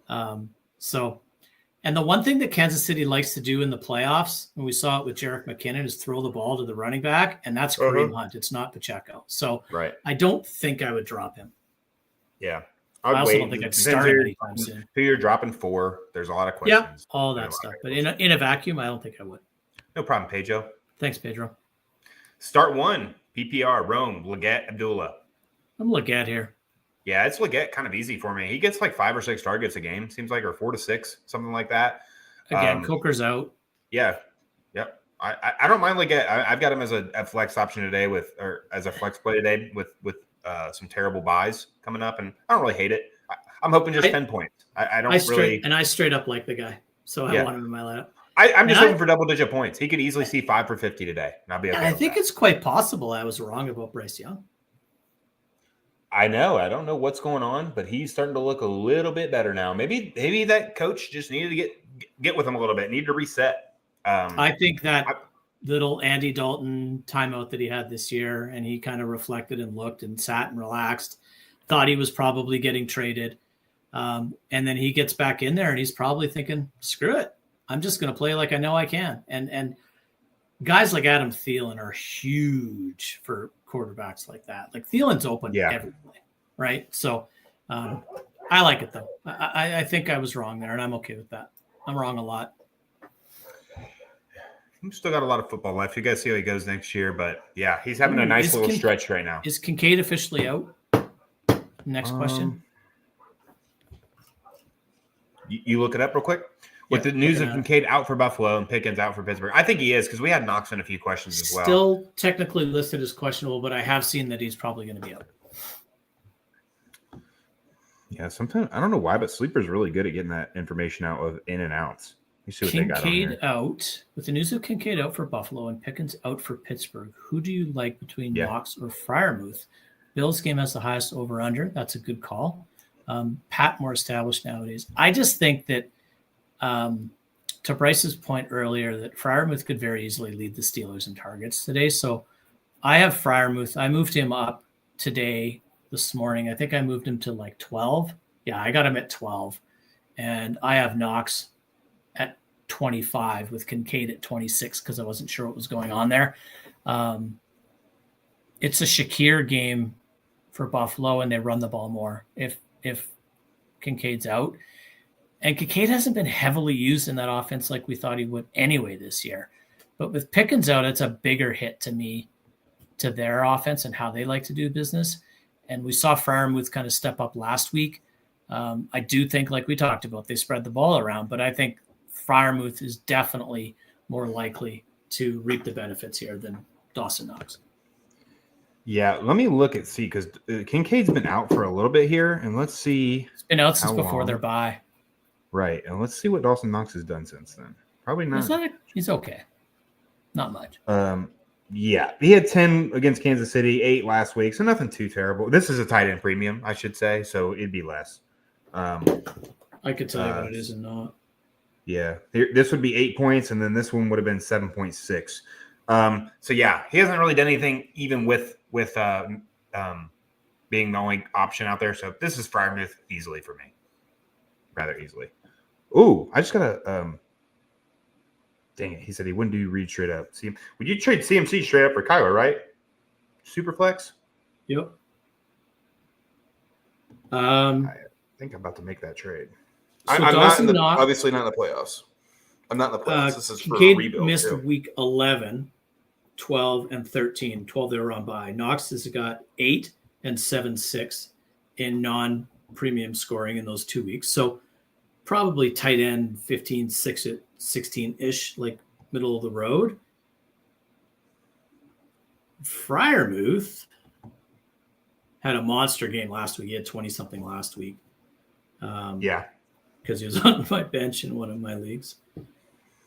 And the one thing that Kansas City likes to do in the playoffs, and we saw it with Jerick McKinnon, is throw the ball to the running back, and that's Kareem Hunt. It's not Pacheco. So I don't think I would drop him. Yeah. I also don't think I'd start him anytime soon. Who you're dropping for, there's a lot of questions. Yeah, all that stuff. But in a vacuum, I don't think I would. No problem, Pedro. Thanks, Pedro. Start 1, PPR, Rome, Leggett, Abdullah. I'm Leggett here. Yeah, it's Leggett kind of easy for me. He gets like 5 or 6 targets a game, seems like, or 4 to 6, something like that. Again, Coker's out. Yeah. Yep. I don't mind Leggett. I've got him as a flex option today as a flex play today with some terrible buys coming up, and I don't really hate it. I'm hoping just 10 points. I straight up like the guy, so I want him in my lineup. I'm just looking for double-digit points. He could easily see 5 for 50 today, and I'll be okay. I think it's quite possible I was wrong about Bryce Young. I know. I don't know what's going on, but he's starting to look a little bit better now. Maybe that coach just needed to get with him a little bit, needed to reset. I think that little Andy Dalton timeout that he had this year, and he kind of reflected and looked and sat and relaxed, thought he was probably getting traded. And then he gets back in there and he's probably thinking, screw it. I'm just going to play like I know I can. And guys like Adam Thielen are huge for quarterbacks like that. Like Thielen's open everywhere, right? So I like it though. I think I was wrong there, and I'm okay with that. I'm wrong a lot. We've still got a lot of football left. You guys see how he goes next year, but yeah, he's having a nice little stretch right now. Is Kincaid officially out? Next question. You look it up real quick. With the news of Kincaid out for Buffalo and Pickens out for Pittsburgh, I think he is because we had Knox in a few questions as well. Still technically listed as questionable, but I have seen that he's probably going to be out. Yeah, sometimes I don't know why, but Sleeper's really good at getting that information out of in and outs. You see what Kincaid out. With the news of Kincaid out for Buffalo and Pickens out for Pittsburgh, who do you like between Knox or Freiermuth? Bill's game has the highest over-under. That's a good call. Pat more established nowadays. I just think that, to Bryce's point earlier, that Freiermuth could very easily lead the Steelers in targets today. So I have Freiermuth. I moved him up today, this morning. I think I moved him to like 12. Yeah, I got him at 12. And I have Knox at 25 with Kincaid at 26 because I wasn't sure what was going on there. It's a Shakir game for Buffalo, and they run the ball more if Kincaid's out. And Kincaid hasn't been heavily used in that offense like we thought he would anyway this year. But with Pickens out, it's a bigger hit to me, to their offense and how they like to do business. And we saw Freiermuth kind of step up last week. I do think, like we talked about, they spread the ball around, but I think Freiermuth is definitely more likely to reap the benefits here than Dawson Knox. Yeah, let me look at because Kincaid's been out for a little bit here, and let's see. It's been out since before their bye. Right, and let's see what Dawson Knox has done since then. Probably not. He's okay. Not much. Yeah, he had 10 against Kansas City, 8 last week, so nothing too terrible. This is a tight end premium, I should say, so it'd be less. I could tell you what it is and not. Yeah, this would be 8 points, and then this one would have been 7.6. So yeah, he hasn't really done anything even with being the only option out there. So this is Freiermuth easily for me, rather easily. Ooh, I just gotta. Dang it, he said he wouldn't do read straight up. See, would you trade CMC straight up for Kyler, right? Super flex. Yep. I think I'm about to make that trade. So I'm not obviously not in the playoffs. I'm not in the playoffs. This is for a rebuild. Missed week 11, 12, and 13. 12 they were on bye. Knox has got 8 and 7-6 in non-premium scoring in those 2 weeks. So probably tight end 15, 16-ish, like middle of the road. Freiermuth had a monster game last week. He had 20-something last week. Because he was on my bench in one of my leagues.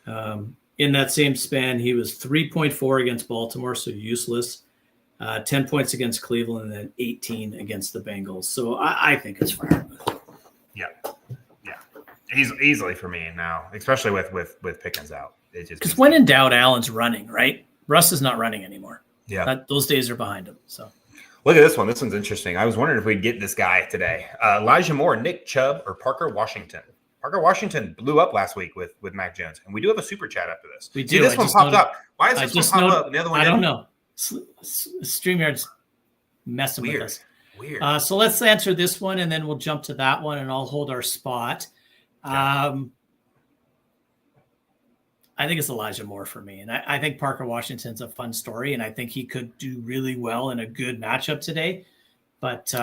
In that same span, he was 3.4 against Baltimore, so useless. 10 points against Cleveland, and then 18 against the Bengals. So I think it's Freiermuth. Yeah. He's easily for me now, especially with Pickens out. Because when in doubt, Allen's running, right? Russ is not running anymore. Yeah. Those days are behind him. So look at this one. This one's interesting. I was wondering if we'd get this guy today. Elijah Moore, Nick Chubb, or Parker Washington. Parker Washington blew up last week with Mac Jones. And we do have a super chat after this. We do. See, this one popped up. Why is this one pop up and the other one I don't know. StreamYard's messing with us. Weird. So let's answer this one, and then we'll jump to that one, and I'll hold our spot. I think it's Elijah Moore for me. And I think Parker Washington's a fun story, and I think he could do really well in a good matchup today. But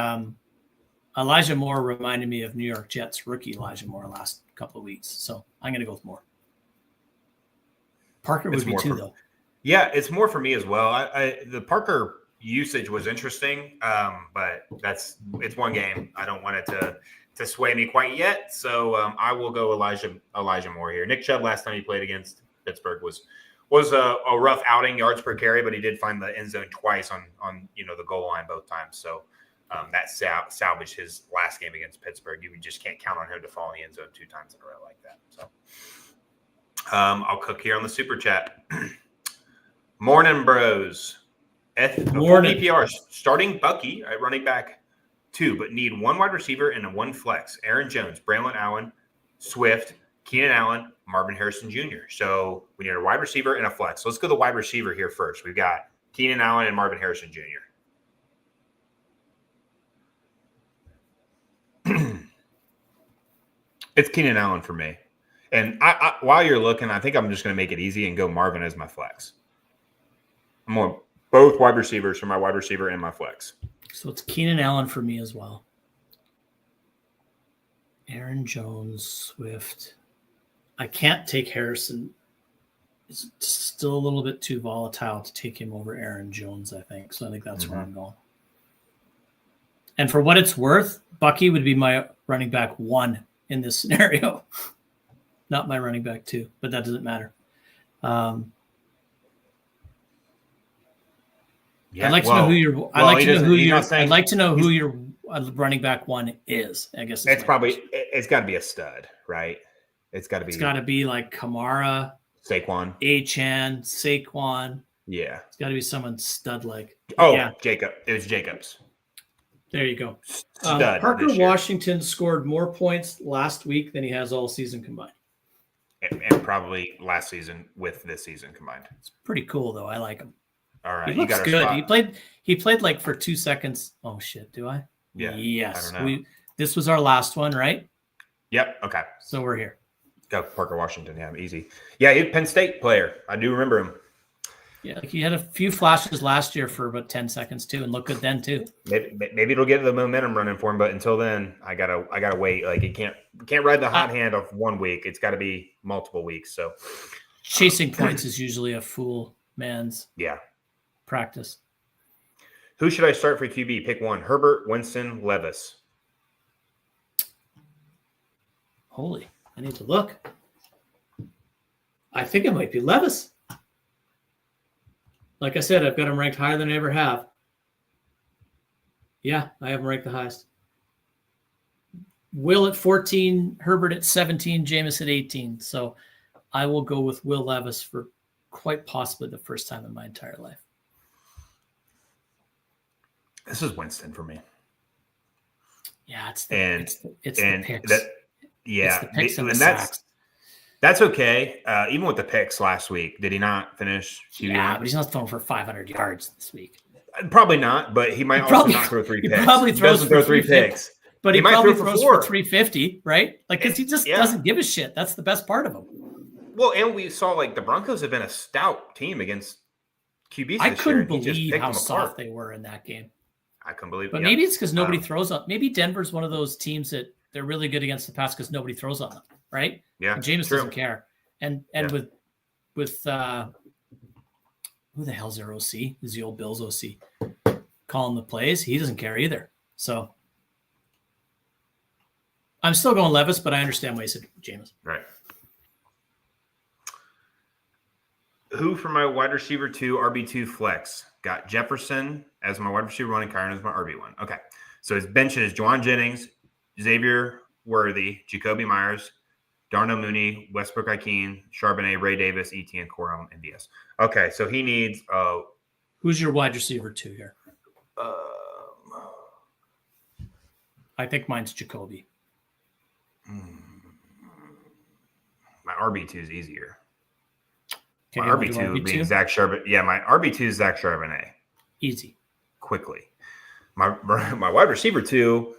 Elijah Moore reminded me of New York Jets rookie Elijah Moore last couple of weeks. So I'm going to go with Moore. Parker would be too, though. Yeah, it's more for me as well. The Parker usage was interesting, but it's one game. I don't want it to sway me quite yet. So I will go Elijah Moore here. Nick Chubb last time he played against Pittsburgh was a rough outing, yards per carry, but he did find the end zone twice on the goal line both times. So that salvaged his last game against Pittsburgh. You just can't count on him to fall in the end zone 2 times in a row like that. So I'll cook here on the super chat. Morning, bros. Morning. PPR starting Bucky at running back 2, but need 1 wide receiver and 1 flex. Aaron Jones, Braylon Allen, Swift, Keenan Allen, Marvin Harrison Jr. So we need a wide receiver and a flex. So let's go to the wide receiver here first. We've got Keenan Allen and Marvin Harrison Jr. It's Keenan Allen for me. And I while you're looking, I think I'm just going to make it easy and go Marvin as my flex. I'm going both wide receivers for my wide receiver and my flex. So it's Keenan Allen for me as well. Aaron Jones, Swift. I can't take Harrison. It's still a little bit too volatile to take him over Aaron Jones, I think. So I think that's where I'm going. And for what it's worth, Bucky would be my running back 1 in this scenario. Not my running back 2, but that doesn't matter. I'd like to know who your I'd like to know who your running back 1 is. I guess it's got to be a stud, right? It's got to be like Kamara, Saquon, Achane, Saquon. Yeah, it's got to be someone stud like. Oh, yeah. Jacob. It was Jacobs. There you go. Parker Washington scored more points last week than he has all season combined. And probably last season with this season combined. It's pretty cool, though. I like him. All right. He looks good. Spot. He played like for 2 seconds. Oh, shit. Do I? Yeah. Yes. This was our last one, right? Yep. Okay. So we're here. Go Parker Washington. Yeah, easy. Yeah, he's a Penn State player. I do remember him. Yeah, he had a few flashes last year for about 10 seconds too, and looked good then too. Maybe it'll get the momentum running for him, but until then, I gotta wait. Like he can't ride the hot hand of 1 week. It's got to be multiple weeks. So chasing points is usually a fool man's practice. Who should I start for QB? Pick one: Herbert, Winston, Levis. Holy, I need to look. I think it might be Levis. Like I said, I've got him ranked higher than I ever have. Yeah, I have him ranked the highest. Will at 14, Herbert at 17, Jameis at 18. So I will go with Will Levis for quite possibly the first time in my entire life. This is Winston for me. Yeah, it's the picks. Yeah, it's the picks and the sacks. That's okay. Even with the picks last week, did he not finish QB1? Yeah, but he's not throwing for 500 yards this week. Probably not, but he might also not throw 3 picks. He probably throws for 3 picks. But he probably throws for 350, right? Like, because he just doesn't give a shit. That's the best part of him. Well, and we saw, like, the Broncos have been a stout team against QBs I couldn't believe how soft they were in that game. I couldn't believe it. But maybe it's because nobody throws on. Maybe Denver's one of those teams that they're really good against the pass because nobody throws on them, right? Yeah. And Jameis doesn't care. And with who the hell's their OC? Is the old Bills OC calling the plays? He doesn't care either. So I'm still going Levis, but I understand why you said Jameis. Right. Who for my wide receiver 2, RB2 flex? Got Jefferson as my wide receiver 1 and Kyron as my RB1. Okay. So his bench is Juwan Jennings, Xavier Worthy, Jacoby Myers, Darnell Mooney, Westbrook Ikeen, Charbonnet, Ray Davis, Etienne, Corum, and DS. Okay, so he needs who's your wide receiver 2 here? I think mine's Jacoby. My RB2 is easier. Okay, my RB2 would be Zach Charbonnet. Yeah, my RB2 is Zach Charbonnet. Easy. Quickly. My wide receiver 2.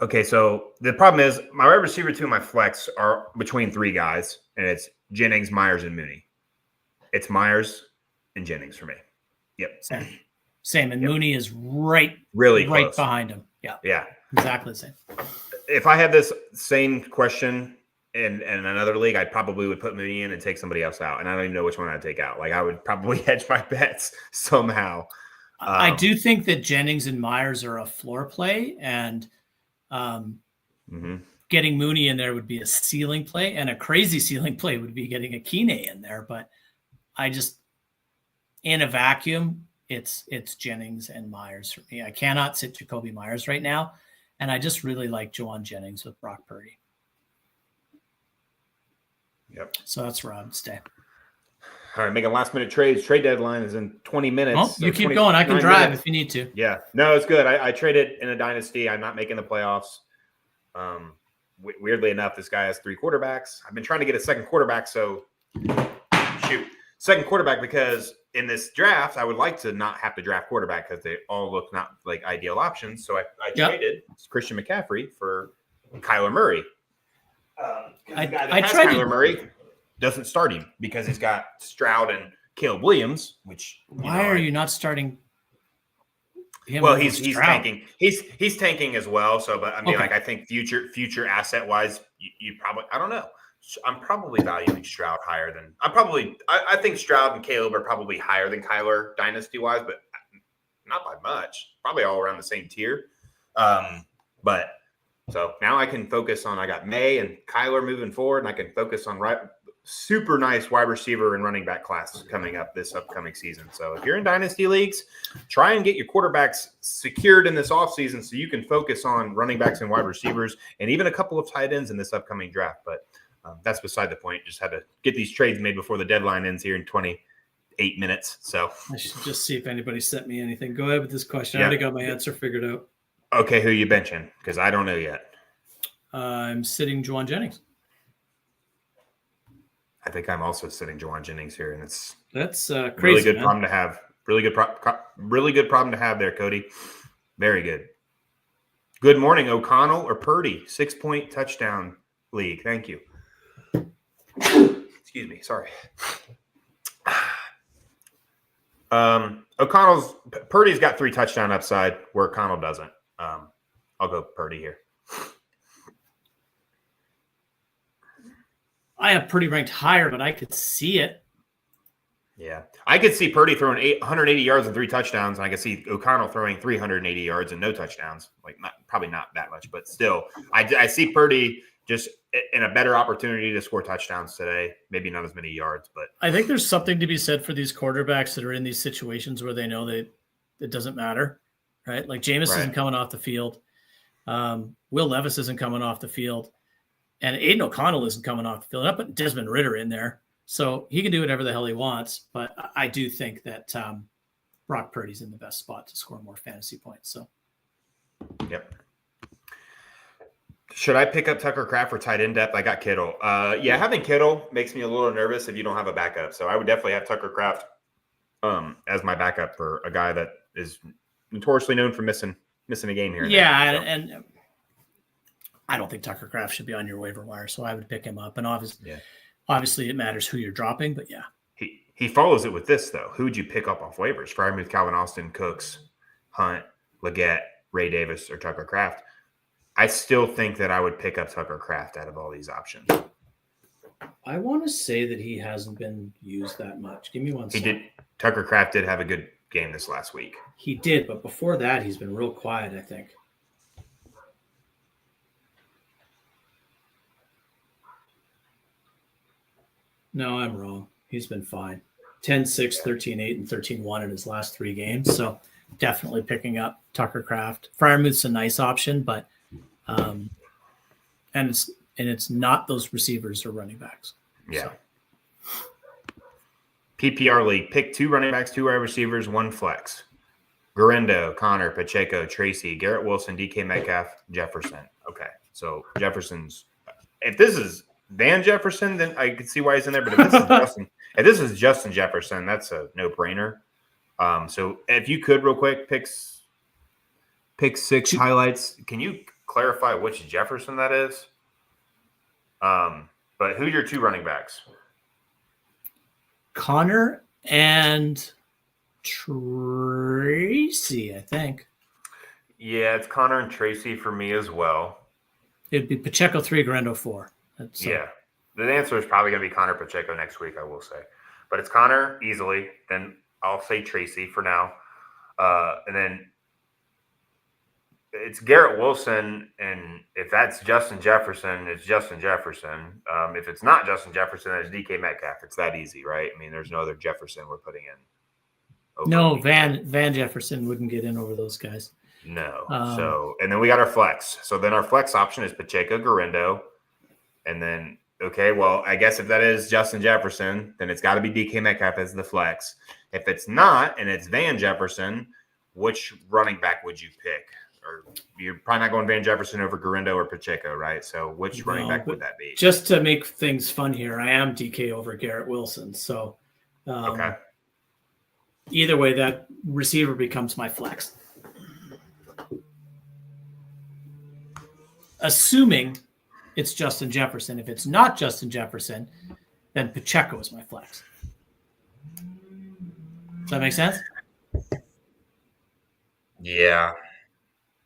Okay, so the problem is my wide receiver 2 and my flex are between 3 guys, and it's Jennings, Myers, and Mooney. It's Myers and Jennings for me. Yep. Same. And Mooney is right close. Behind him. Yeah. Yeah. Exactly the same. If I had this same question in another league, I probably would put Mooney in and take somebody else out. And I don't even know which one I'd take out. Like I would probably hedge my bets somehow. I do think that Jennings and Myers are a floor play, and getting Mooney in there would be a ceiling play, and a crazy ceiling play would be getting a Kine in there. But I just, in a vacuum, it's Jennings and Myers for me. I cannot sit Jacoby Myers right now, and I just really like Juwan Jennings with Brock Purdy. Yep. So that's where I'd stay. All right, making last-minute trades. Trade deadline is in 20 minutes. Oh, you keep going. I can drive if you need to. Yeah. No, it's good. I traded in a dynasty. I'm not making the playoffs. Weirdly enough, this guy has 3 quarterbacks. I've been trying to get a second quarterback, second quarterback because in this draft, I would like to not have to draft quarterback because they all look not like ideal options. So I traded Christian McCaffrey for Kyler Murray. I tried Kyler Murray. Doesn't start him because he's got Stroud and Caleb Williams, which why are you not starting him? Well, he's tanking. He's tanking as well. So, but I mean, like I think future asset wise, you probably I don't know. I'm probably valuing Stroud higher than I think Stroud and Caleb are probably higher than Kyler dynasty wise, but not by much. Probably all around the same tier. But so now I can focus on I got May and Kyler moving forward, and I can focus on super nice wide receiver and running back class coming up this upcoming season. So if you're in dynasty leagues, try and get your quarterbacks secured in this offseason so you can focus on running backs and wide receivers and even a couple of tight ends in this upcoming draft. But that's beside the point. Just had to get these trades made before the deadline ends here in 28 minutes. So I should just see if anybody sent me anything. Go ahead with this question. Yeah. I already got my answer figured out. Okay, who you benching? Because I don't know yet. I'm sitting Juwan Jennings. I think I'm also sitting Juwan Jennings here, and that's really crazy. good man. problem to have. Really good problem to have there, Cody. Very good. Good morning, O'Connell or Purdy. 6-point touchdown league. Thank you. Excuse me. Sorry. Purdy's got 3 touchdown upside where O'Connell doesn't. I'll go Purdy here. I have Purdy ranked higher, but I could see it. Yeah. I could see Purdy throwing 180 yards and 3 touchdowns, and I could see O'Connell throwing 380 yards and no touchdowns. Like, probably not that much, but still. I see Purdy just in a better opportunity to score touchdowns today. Maybe not as many yards, but I think there's something to be said for these quarterbacks that are in these situations where they know that it doesn't matter, right? Like Jameis isn't coming off the field. Will Levis isn't coming off the field. And Aiden O'Connell isn't coming off the field. I put Desmond Ridder in there. So he can do whatever the hell he wants. But I do think that Brock Purdy's in the best spot to score more fantasy points. So, yep. Should I pick up Tucker Kraft for tight end depth? I got Kittle. Yeah, having Kittle makes me a little nervous if you don't have a backup. So I would definitely have Tucker Kraft as my backup for a guy that is notoriously known for missing a game here. Yeah, and I don't think Tucker Kraft should be on your waiver wire, so I would pick him up. And obviously it matters who you're dropping, but yeah. He follows it with this, though. Who would you pick up off waivers? Freiermuth, Calvin Austin, Cooks, Hunt, Leggett, Ray Davis, or Tucker Kraft? I still think that I would pick up Tucker Kraft out of all these options. I want to say that he hasn't been used that much. Give me one second. Tucker Kraft did have a good game this last week. He did, but before that, he's been real quiet, I think. No, I'm wrong. He's been fine. 10-6, 13-8, and 13-1 in his last 3 games. So definitely picking up Tucker Kraft. Freiermuth's a nice option, but and it's not those receivers or running backs. Yeah. So. PPR league, pick 2 running backs, 2 wide receivers, 1 flex. Guerendo, Connor, Pacheco, Tracy, Garrett Wilson, DK Metcalf, Jefferson. Okay, so Jefferson's. If this is Van Jefferson, then I could see why he's in there. But if this is Justin Jefferson, that's a no-brainer. So if you could real quick pick 6 highlights, can you clarify which Jefferson that is? But who are your 2 running backs? Connor and Tracy, I think. Yeah, it's Connor and Tracy for me as well. It'd be Pacheco 3, Guerendo 4. Yeah. The answer is probably going to be Connor Pacheco next week, I will say. But it's Connor easily. Then I'll say Tracy for now. And then it's Garrett Wilson. And if that's Justin Jefferson, it's Justin Jefferson. If it's not Justin Jefferson, then it's DK Metcalf. It's that easy, right? I mean, there's no other Jefferson we're putting in. No, Van Jefferson wouldn't get in over those guys. No. And then we got our flex. So then our flex option is Pacheco, Guerendo. And then, okay, well, I guess if that is Justin Jefferson, then it's got to be DK Metcalf as the flex. If it's not, and it's Van Jefferson, which running back would you pick? Or you're probably not going Van Jefferson over Guerendo or Pacheco, right? So which running back would that be? Just to make things fun here, I am DK over Garrett Wilson. So okay. Either way, that receiver becomes my flex. Assuming it's Justin Jefferson. If it's not Justin Jefferson, then Pacheco is my flex. Does that make sense? Yeah.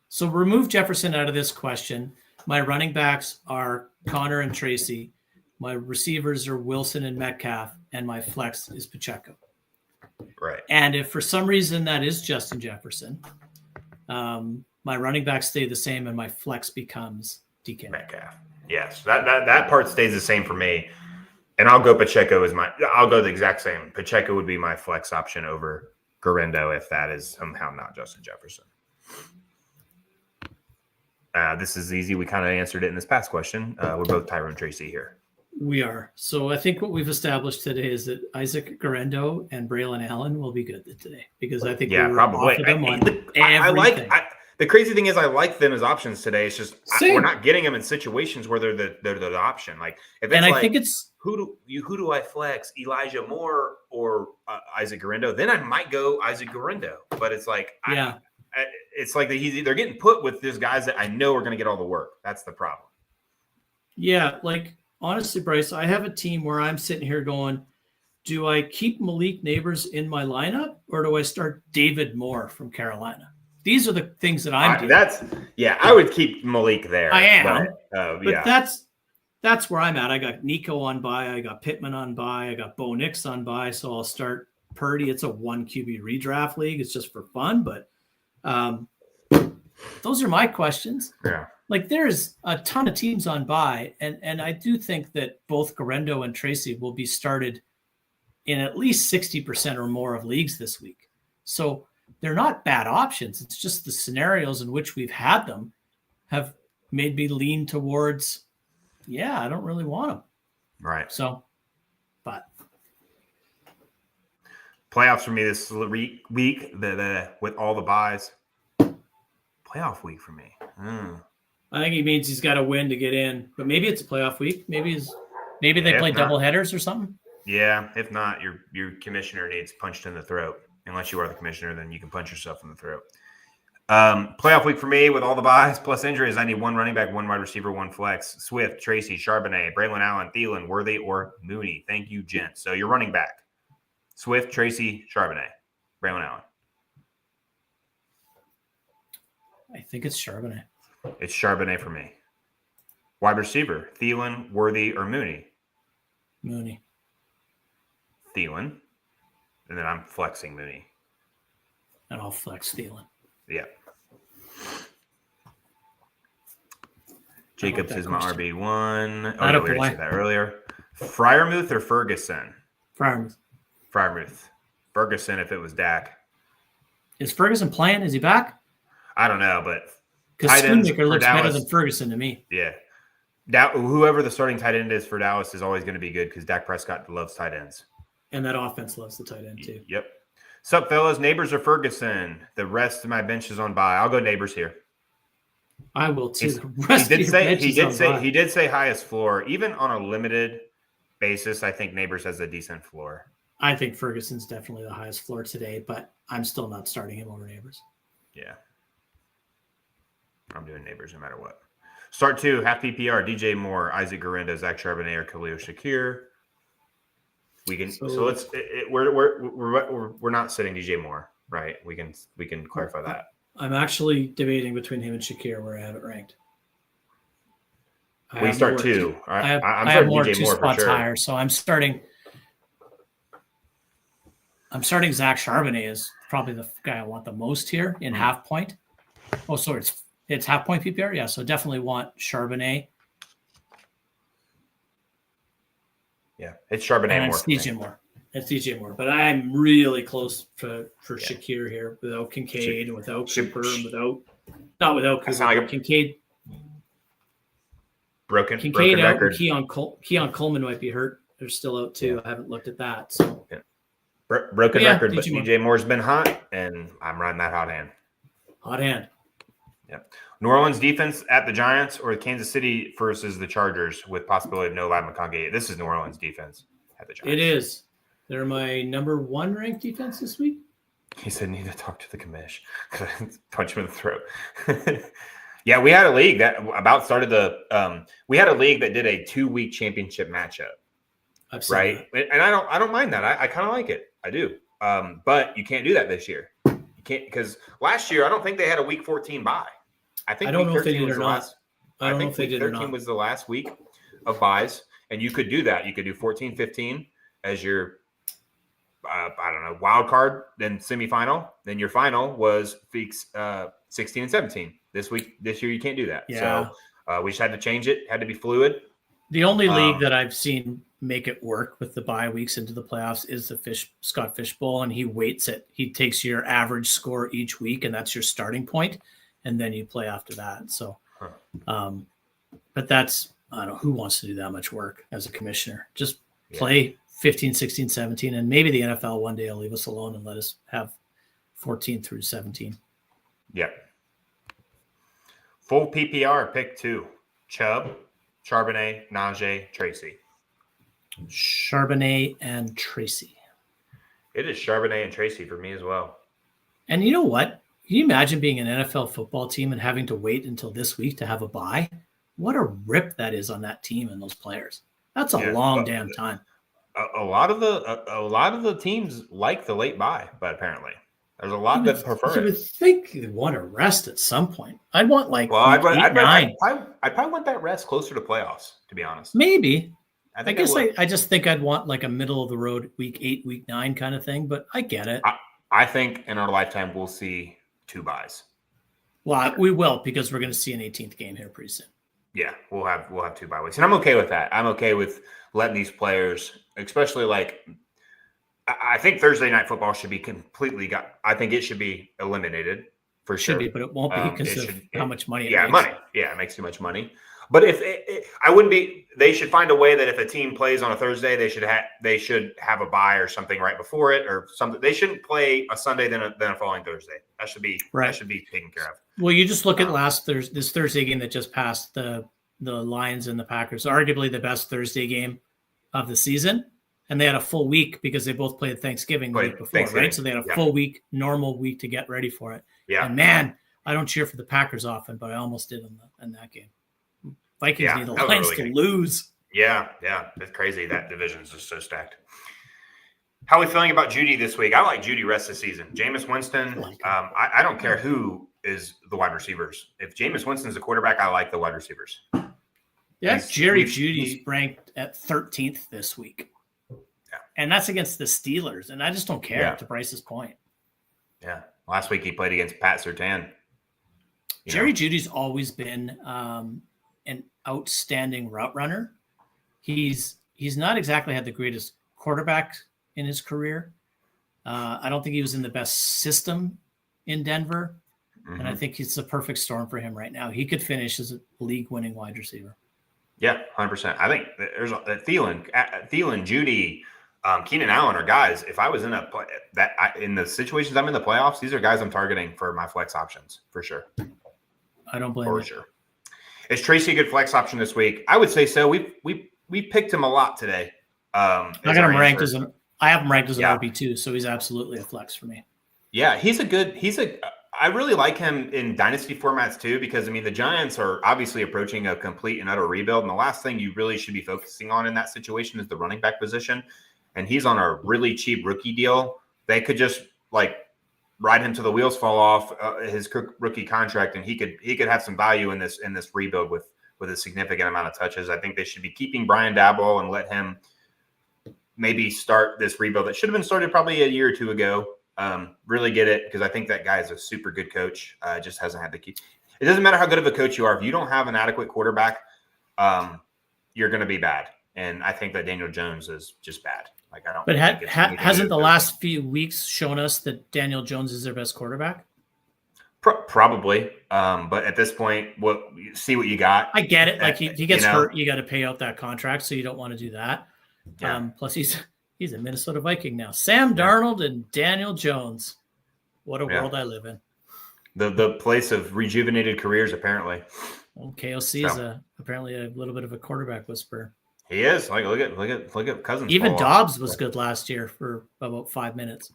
So remove Jefferson out of this question. My running backs are Connor and Tracy. My receivers are Wilson and Metcalf, and my flex is Pacheco. Right. And if for some reason that is Justin Jefferson, my running backs stay the same, and my flex becomes DK Metcalf. Yes, that part stays the same for me. And I'll go Pacheco I'll go the exact same. Pacheco would be my flex option over Guerendo if that is somehow not Justin Jefferson. This is easy. We kind of answered it in this past question. We're both Tyrone Tracy here. We are. So I think what we've established today is that Isaac Guerendo and Braylon Allen will be good today because I think probably. The crazy thing is I like them as options today. It's just we're not getting them in situations where they're the option. Like if it's I think it's who do I flex, Elijah Moore or Isaac Guerendo? Then I might go Isaac Guerendo. But it's like it's like they're getting put with these guys that I know are going to get all the work. That's the problem. Yeah, like honestly, Bryce, I have a team where I'm sitting here going, do I keep Malik Neighbors in my lineup or do I start David Moore from Carolina? These are the things that I'm doing. I would keep Malik there. I am. But that's where I'm at. I got Nico on bye. I got Pittman on bye. I got Bo Nix on bye. So I'll start Purdy. It's a 1 QB redraft league. It's just for fun. But those are my questions. Yeah. Like there's a ton of teams on bye. And I do think that both Guerendo and Tracy will be started in at least 60% or more of leagues this week. So they're not bad options. It's just the scenarios in which we've had them have made me lean towards, I don't really want them. Right. So, but playoffs for me this week, with all the buys. Playoff week for me. I think he means he's got to win to get in, but maybe it's a playoff week. Maybe they play double headers or something. Yeah. If not, your commissioner needs punched in the throat. Unless you are the commissioner, then you can punch yourself in the throat. Playoff week for me with all the buys plus injuries. I need 1 running back, 1 wide receiver, 1 flex. Swift, Tracy, Charbonnet, Braylon Allen, Thielen, Worthy, or Mooney. Thank you, gents. So you're running back. Swift, Tracy, Charbonnet, Braylon Allen. I think it's Charbonnet. It's Charbonnet for me. Wide receiver, Thielen, Worthy, or Mooney. Mooney. Thielen. And then I'm flexing Mooney. And I'll flex Thielen. Yeah. Jacobs is my RB1. Oh, no, we already said that earlier. Freiermuth or Ferguson? Freiermuth. Ferguson if it was Dak. Is Ferguson playing? Is he back? I don't know, but because Schoonmaker looks better than Ferguson to me. Yeah. Whoever the starting tight end is for Dallas is always going to be good because Dak Prescott loves tight ends. And that offense loves the tight end too. Yep. Sup, fellas? Neighbors or Ferguson? The rest of my bench is on bye. I'll go Neighbors here. I will too. He did say highest floor. Even on a limited basis, I think Neighbors has a decent floor. I think Ferguson's definitely the highest floor today, but I'm still not starting him over Neighbors. Yeah. I'm doing Neighbors no matter what. Start 2, half PPR, DJ Moore, Isaac Guerendo, Zach Charbonnet, or Khalil Shakir. We can we're not sitting DJ Moore, right? We can clarify that. I'm actually debating between him and Shakir where I have it ranked. We start 2. I'm starting more DJ 2 Moore spots for sure. higher, so I'm starting Zach Charbonnet is probably the guy I want the most here in half point. Oh, so it's half point PPR, yeah. So definitely want Charbonnet. Yeah, it's Charbonnet and more. It's DJ Moore. But I'm really close for Shakir here without Kincaid and without Cooper and not without Cooper. Kincaid. Broken out. record. Keon Coleman might be hurt. They're still out too. Yeah. I haven't looked at that. So broken record, but DJ Moore's been hot, and I'm riding that hot hand. Hot hand. Yep. New Orleans defense at the Giants or Kansas City versus the Chargers with possibility of no Ladd McConkey. This is New Orleans defense at the Giants. It is. They're my number 1 ranked defense this week. He said, need to talk to the commish. Punch him in the throat. Yeah, we had a league that about started we had a league that did a 2-week championship matchup. Right. That. And I don't mind that. I kind of like it. I do. But you can't do that this year. You can't, because last year I don't think they had a week 14 bye. I don't know if they did or not. I think week 13 was the last week of buys. And you could do that. You could do 14-15 as your, wild card, then semifinal. Then your final was weeks 16 and 17. This year, you can't do that. Yeah. So we just had to change it. Had to be fluid. The only league that I've seen make it work with the bye weeks into the playoffs is the Scott Fish Bowl, and he weights it. He takes your average score each week, and that's your starting point, and then you play after that. So, but that's, I don't know, who wants to do that much work as a commissioner? Just play 15, 16, 17, and maybe the NFL one day will leave us alone and let us have 14 through 17. Yep. Full PPR, pick 2. Chubb, Charbonnet, Najee, Tracy. Charbonnet and Tracy. It is Charbonnet and Tracy for me as well. And you know what? Can you imagine being an NFL football team and having to wait until this week to have a bye? What a rip that is on that team and those players. That's a long damn time. A lot of the teams like the late bye, but apparently there's a lot that prefer it. You would think you'd want to rest at some point. I'd want I'd probably want that rest closer to playoffs, to be honest. Maybe. I just think I'd want like a middle of the road week 8, week 9 kind of thing, but I get it. I think in our lifetime we'll see 2 byes. Well, we will, because we're going to see an 18th game here pretty soon. Yeah, we'll have 2 bye weeks, and I'm okay with that. I'm okay with letting these players, especially like, I think Thursday night football should be completely I think it should be eliminated for sure. Should be, but it won't be because of how much money it makes. Money. Yeah, it makes too much money. But they should find a way that if a team plays on a Thursday, they should have a bye or something right before it or something. They shouldn't play a Sunday then a following Thursday. That should be taken care of. Well, you just look at this Thursday game that just passed, the Lions and the Packers, arguably the best Thursday game of the season. And they had a full week because they both played Thanksgiving the week before, right? So they had a full week, normal week to get ready for it. Yeah. And man, I don't cheer for the Packers often, but I almost did in that game. Vikings need the Lions to lose. Yeah, that's crazy. That division is just so stacked. How are we feeling about Judy this week? I like Judy rest of the season. Jameis Winston, I don't care who is the wide receivers. If Jameis Winston's the quarterback, I like the wide receivers. Yeah, Jerry Judy's ranked at 13th this week. Yeah. And that's against the Steelers. And I just don't care, to Bryce's point. Yeah. Last week he played against Pat Surtain. Jerry Judy's always been an outstanding route runner. He's not exactly had the greatest quarterback in his career. I don't think he was in the best system in Denver. Mm-hmm. And I think it's the perfect storm for him right now. He could finish as a league-winning wide receiver. Yeah, 100%. I think there's Thielen, Judy, Keenan Allen are guys. If I was in in the situations I'm in the playoffs, these are guys I'm targeting for my flex options for sure. I don't blame you. For sure. Is Tracy a good flex option this week? I would say so. We picked him a lot today. I have him ranked as an RB2, so he's absolutely a flex for me. Yeah, I really like him in dynasty formats too, because the Giants are obviously approaching a complete and utter rebuild, and the last thing you really should be focusing on in that situation is the running back position. And he's on a really cheap rookie deal. They could just ride him till the wheels fall off his rookie contract, and he could have some value in this rebuild with a significant amount of touches. I think they should be keeping Brian Daboll and let him maybe start this rebuild that should have been started probably a year or two ago. Really get it, because I think that guy is a super good coach. Just hasn't had to keep. It doesn't matter how good of a coach you are. If you don't have an adequate quarterback, you're going to be bad. And I think that Daniel Jones is just bad. I don't. But hasn't the last few weeks shown us that Daniel Jones is their best quarterback? Probably. But at this point, see what you got. I get it. He gets hurt, you got to pay out that contract, so you don't want to do that. Yeah. Plus, he's a Minnesota Viking now. Sam Darnold and Daniel Jones. What a world I live in. The place of rejuvenated careers, apparently. Well, KOC is apparently a little bit of a quarterback whisperer. He is. Look at Cousins. Even Dobbs was good last year for about 5 minutes.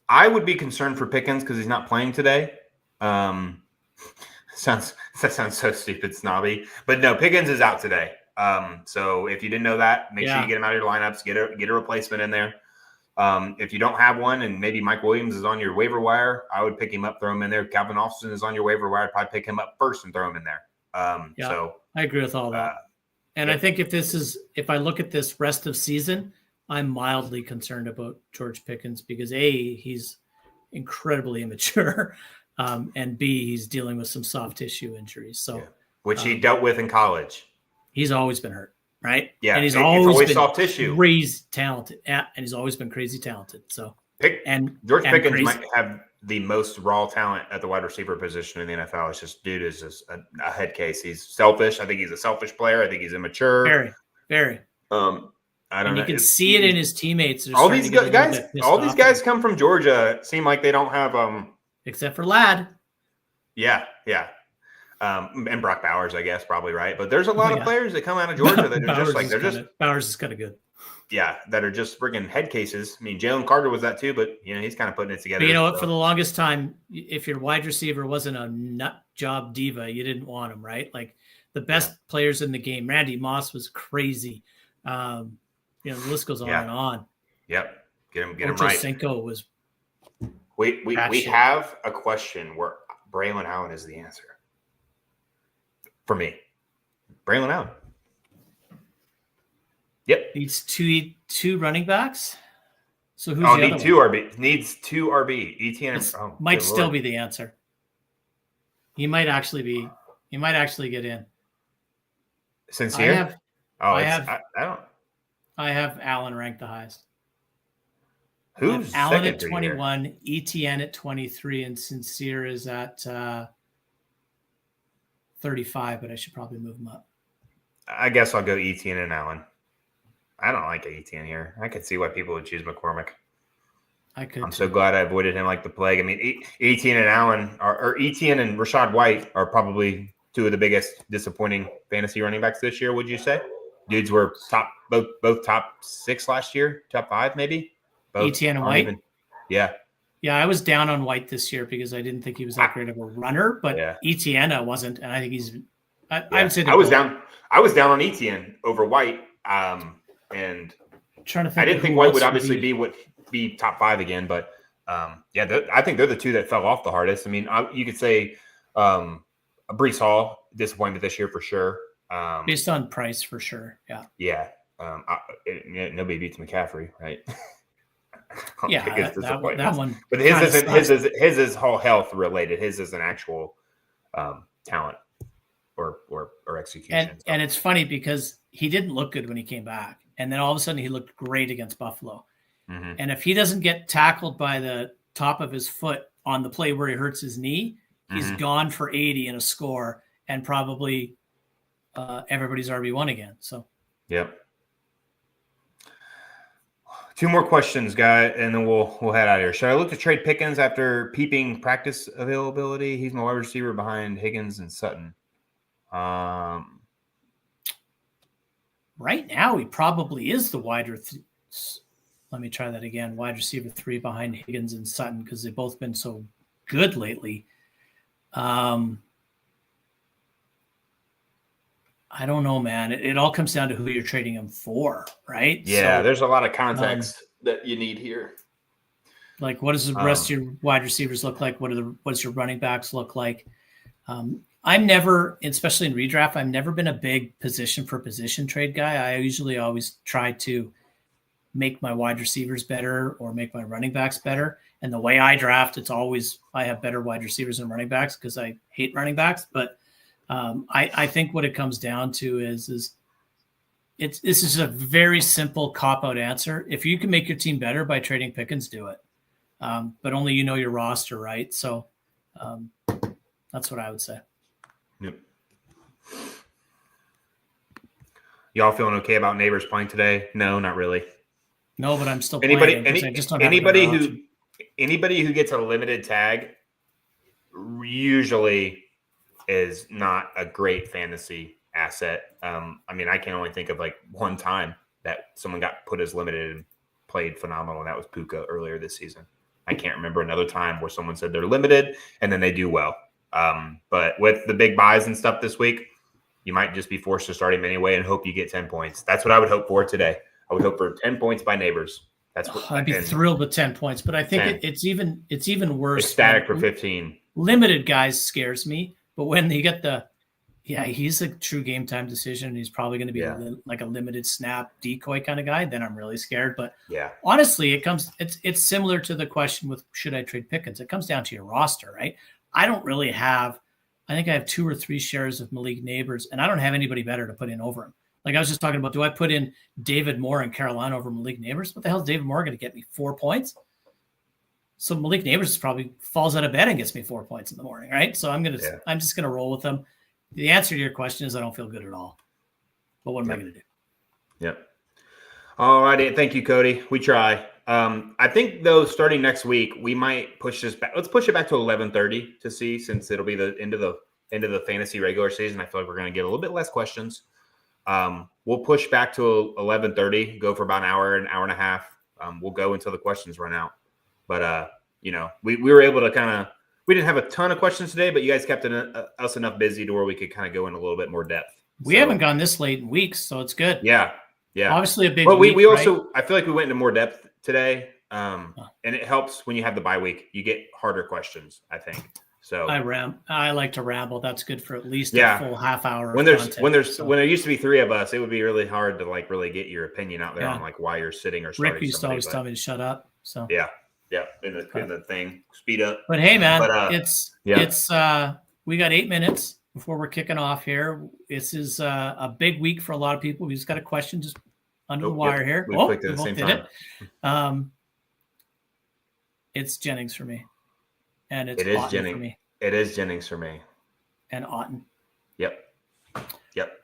I would be concerned for Pickens because he's not playing today. That sounds so stupid, snobby. But no, Pickens is out today. So if you didn't know that, make sure you get him out of your lineups, get a replacement in there. If you don't have one and maybe Mike Williams is on your waiver wire, I would pick him up, throw him in there. Calvin Austin is on your waiver wire. I'd probably pick him up first and throw him in there. So I agree with all that. And I think if I look at this rest of season, I'm mildly concerned about George Pickens because he's incredibly immature, and B, he's dealing with some soft tissue injuries. So, which he dealt with in college. He's always been hurt, right? Yeah, and he's always been soft tissue, crazy talented, and he's always been crazy talented. So, George Pickens might have the most raw talent at the wide receiver position in the NFL. It's just dude is just a head case. He's selfish. I think he's a selfish player. I think he's immature. Very, very. I don't know. You can see it in his teammates. All these guys come from Georgia. Seem like they don't have except for Ladd. Yeah. And Brock Bowers, I guess, probably right. But there's a lot of players that come out of Georgia that are just like Bowers is kind of good. Yeah, that are just friggin' head cases. I mean, Jalen Carter was that too, but he's kind of putting it together. But you know what? For the longest time, if your wide receiver wasn't a nut job diva, you didn't want him, right? Like the best players in the game. Randy Moss was crazy. The list goes on and on. Yep, get him right. Cinco was. We have a question where Braylon Allen is the answer for me. Braylon Allen. Yep. Needs two running backs. So who's the other one? Needs two RB. ETN might still be the answer. He might actually get in. Sincere? I have Allen ranked the highest. Who's Allen at 21, ETN at 23, and Sincere is at 35, but I should probably move him up. I guess I'll go ETN and Allen. I don't like ETN here. I could see why people would choose McCormick. I'm so glad I avoided him like the plague. I mean, ETN and Allen or ETN and Rachaad White are probably two of the biggest disappointing fantasy running backs this year. Would you say? Dudes were both top 6 last year, top 5 maybe. Both ETN and White. Yeah. I was down on White this year because I didn't think he was that great of a runner, but ETN I wasn't, and I think he's. I would say I was down. I was down on ETN over White. And trying to think I didn't think White would obviously be top 5 again, but I think they're the two that fell off the hardest. I mean, you could say Breece Hall disappointed this year for sure. Based on price for sure, yeah. Nobody beats McCaffrey, right? that one. But his is all health related. His is an actual talent or execution. And it's funny because he didn't look good when he came back. And then all of a sudden he looked great against Buffalo. Mm-hmm. And if he doesn't get tackled by the top of his foot on the play where he hurts his knee, he's gone for 80 in a score and probably everybody's RB1 again. So, yep. 2 more questions, guy, and then we'll head out of here. Should I look to trade Pickens after peeping practice availability? He's my wide receiver behind Higgins and Sutton. Right now, he probably is the let me try that again. Wide receiver 3 behind Higgins and Sutton because they've both been so good lately. I don't know, man. It all comes down to who you're trading him for, right? Yeah, there's a lot of context that you need here. Like, what does the rest of your wide receivers look like? What does your running backs look like? I'm never, especially in redraft, I've never been a big position for position trade guy. I usually always try to make my wide receivers better or make my running backs better. And the way I draft, it's always I have better wide receivers than running backs because I hate running backs. But I think what it comes down to is this is a very simple cop-out answer. If you can make your team better by trading Pickens, do it. But only your roster, right? So that's what I would say. Yep. Y'all feeling okay about Neighbors playing today? No, not really. No, but I'm still anybody who gets a limited tag usually is not a great fantasy asset. I mean, I can only think of like one time that someone got put as limited and played phenomenal, and that was Puka earlier this season. I can't remember another time where someone said they're limited and then they do well. But with the big buys and stuff this week, you might just be forced to start him anyway and hope you get 10 points. That's what I would hope for today. I would hope for 10 points by Neighbors. That's what I'd be thrilled with 10 points, but I think it's even worse. It's static for 15. Limited guys scares me, but when you get the Yeah, he's a true game time decision. He's probably going to be like a limited snap decoy kind of guy. Then I'm really scared. But honestly, it's similar to the question with should I trade Pickens? It comes down to your roster, right? I think I have 2 or 3 shares of Malik Neighbors, and I don't have anybody better to put in over him. Like I was just talking about, do I put in David Moore in Carolina over Malik Neighbors? What the hell is David Moore going to get me? 4 points? So Malik Neighbors probably falls out of bed and gets me 4 points in the morning, right? So I'm just gonna roll with them. The answer to your question is I don't feel good at all. But what am I going to do? Yep. All righty. Thank you, Cody. We try. I think, though, starting next week, we might push this back. Let's push it back to 11:30 to see, since it'll be the end of the fantasy regular season. I feel like we're going to get a little bit less questions. We'll push back to 11:30, go for about an hour and a half. We'll go until the questions run out. But, we were able to we didn't have a ton of questions today, but you guys kept us enough busy to where we could kind of go in a little bit more depth. We haven't gone this late in weeks, so it's good. Yeah. Obviously a big week. But we also, right? I feel like we went into more depth today, and it helps when you have the bye week. You get harder questions, I think. So I like to ramble. That's good for at least a full half hour. When there used to be 3 of us, it would be really hard to really get your opinion out there on why you're sitting or starting. Rick used to always tell me to shut up. So in the thing, speed up. But hey, man, we got 8 minutes before we're kicking off here. This is a big week for a lot of people. We just got a question just under the wire here. We clicked at the same time. It's Jennings for me, and it is Jennings for me. It is Jennings for me, and Otten. Yep.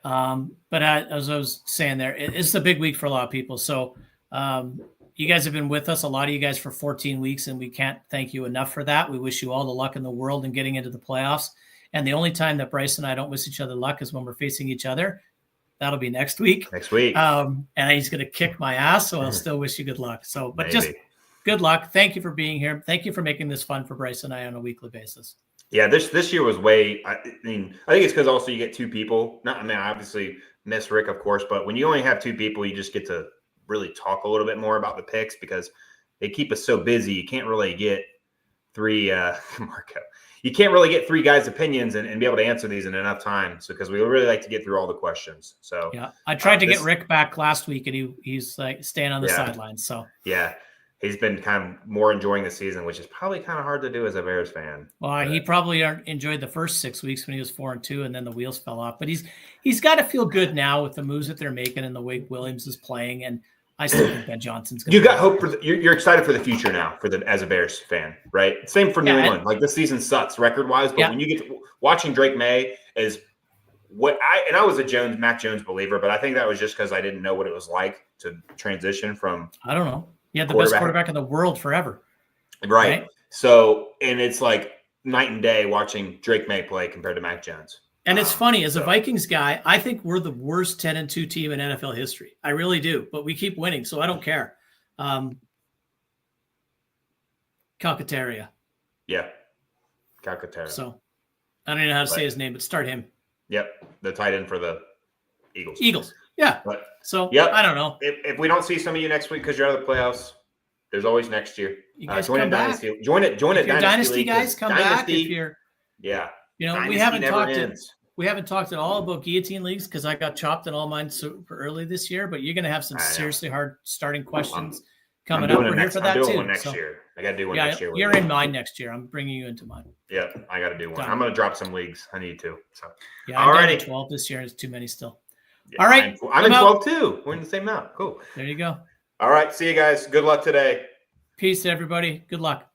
But as I was saying there, it's a big week for a lot of people. So. You guys have been with us, a lot of you guys, for 14 weeks, and we can't thank you enough for that. We wish you all the luck in the world in getting into the playoffs. And the only time that Bryce and I don't wish each other luck is when we're facing each other. That'll be next week. And he's going to kick my ass, so I'll still wish you good luck. So, but just good luck. Thank you for being here. Thank you for making this fun for Bryce and I on a weekly basis. Yeah, this year was I think it's because also you get 2 people. I obviously miss Rick, of course, but when you only have 2 people, you just get to really talk a little bit more about the picks because they keep us so busy. You can't really get 3 Marco. You can't really get 3 guys' opinions and be able to answer these in enough time. So because we really like to get through all the questions. So I tried to get Rick back last week and he's like staying on the sidelines. So he's been kind of more enjoying the season, which is probably kind of hard to do as a Bears fan. Well, he probably enjoyed the first 6 weeks when he was 4-2, and then the wheels fell off. But he's got to feel good now with the moves that they're making and the way Williams is playing. And I still think Ben Johnson's going to. You got hope for you're excited for the future now as a Bears fan, right? Same for New England. Like this season sucks record wise, but when you get to watching Drake May is I was a Mac Jones believer, but I think that was just because I didn't know what it was like to transition from. I don't know. You had the best quarterback in the world forever. Right. So, and it's like night and day watching Drake May play compared to Mac Jones. And it's funny, as a Vikings guy, I think we're the worst 10-2 team in NFL history. I really do, but we keep winning, so I don't care. Calcaterra. Yeah, Calcaterra. So I don't know how to say his name, but start him. Yep, the tight end for the Eagles. Yeah. But, I don't know. If we don't see some of you next week because you're out of the playoffs, there's always next year. You guys join come a back. Dynasty. Join it. Dynasty League, guys come back if you're. Yeah. We haven't talked at all about guillotine leagues because I got chopped in all mine super early this year. But you're going to have some seriously hard starting questions coming up. We're here for that too. I'm doing one next year. I got to do one next year. You're in mine next year. I'm bringing you into mine. Yeah, I got to do one. I'm going to drop some leagues. I need to. So I'm down to 12 this year. It's too many still. Yeah, all right, I'm in 12 too. We're in the same amount. Cool. There you go. All right, see you guys. Good luck today. Peace, everybody. Good luck.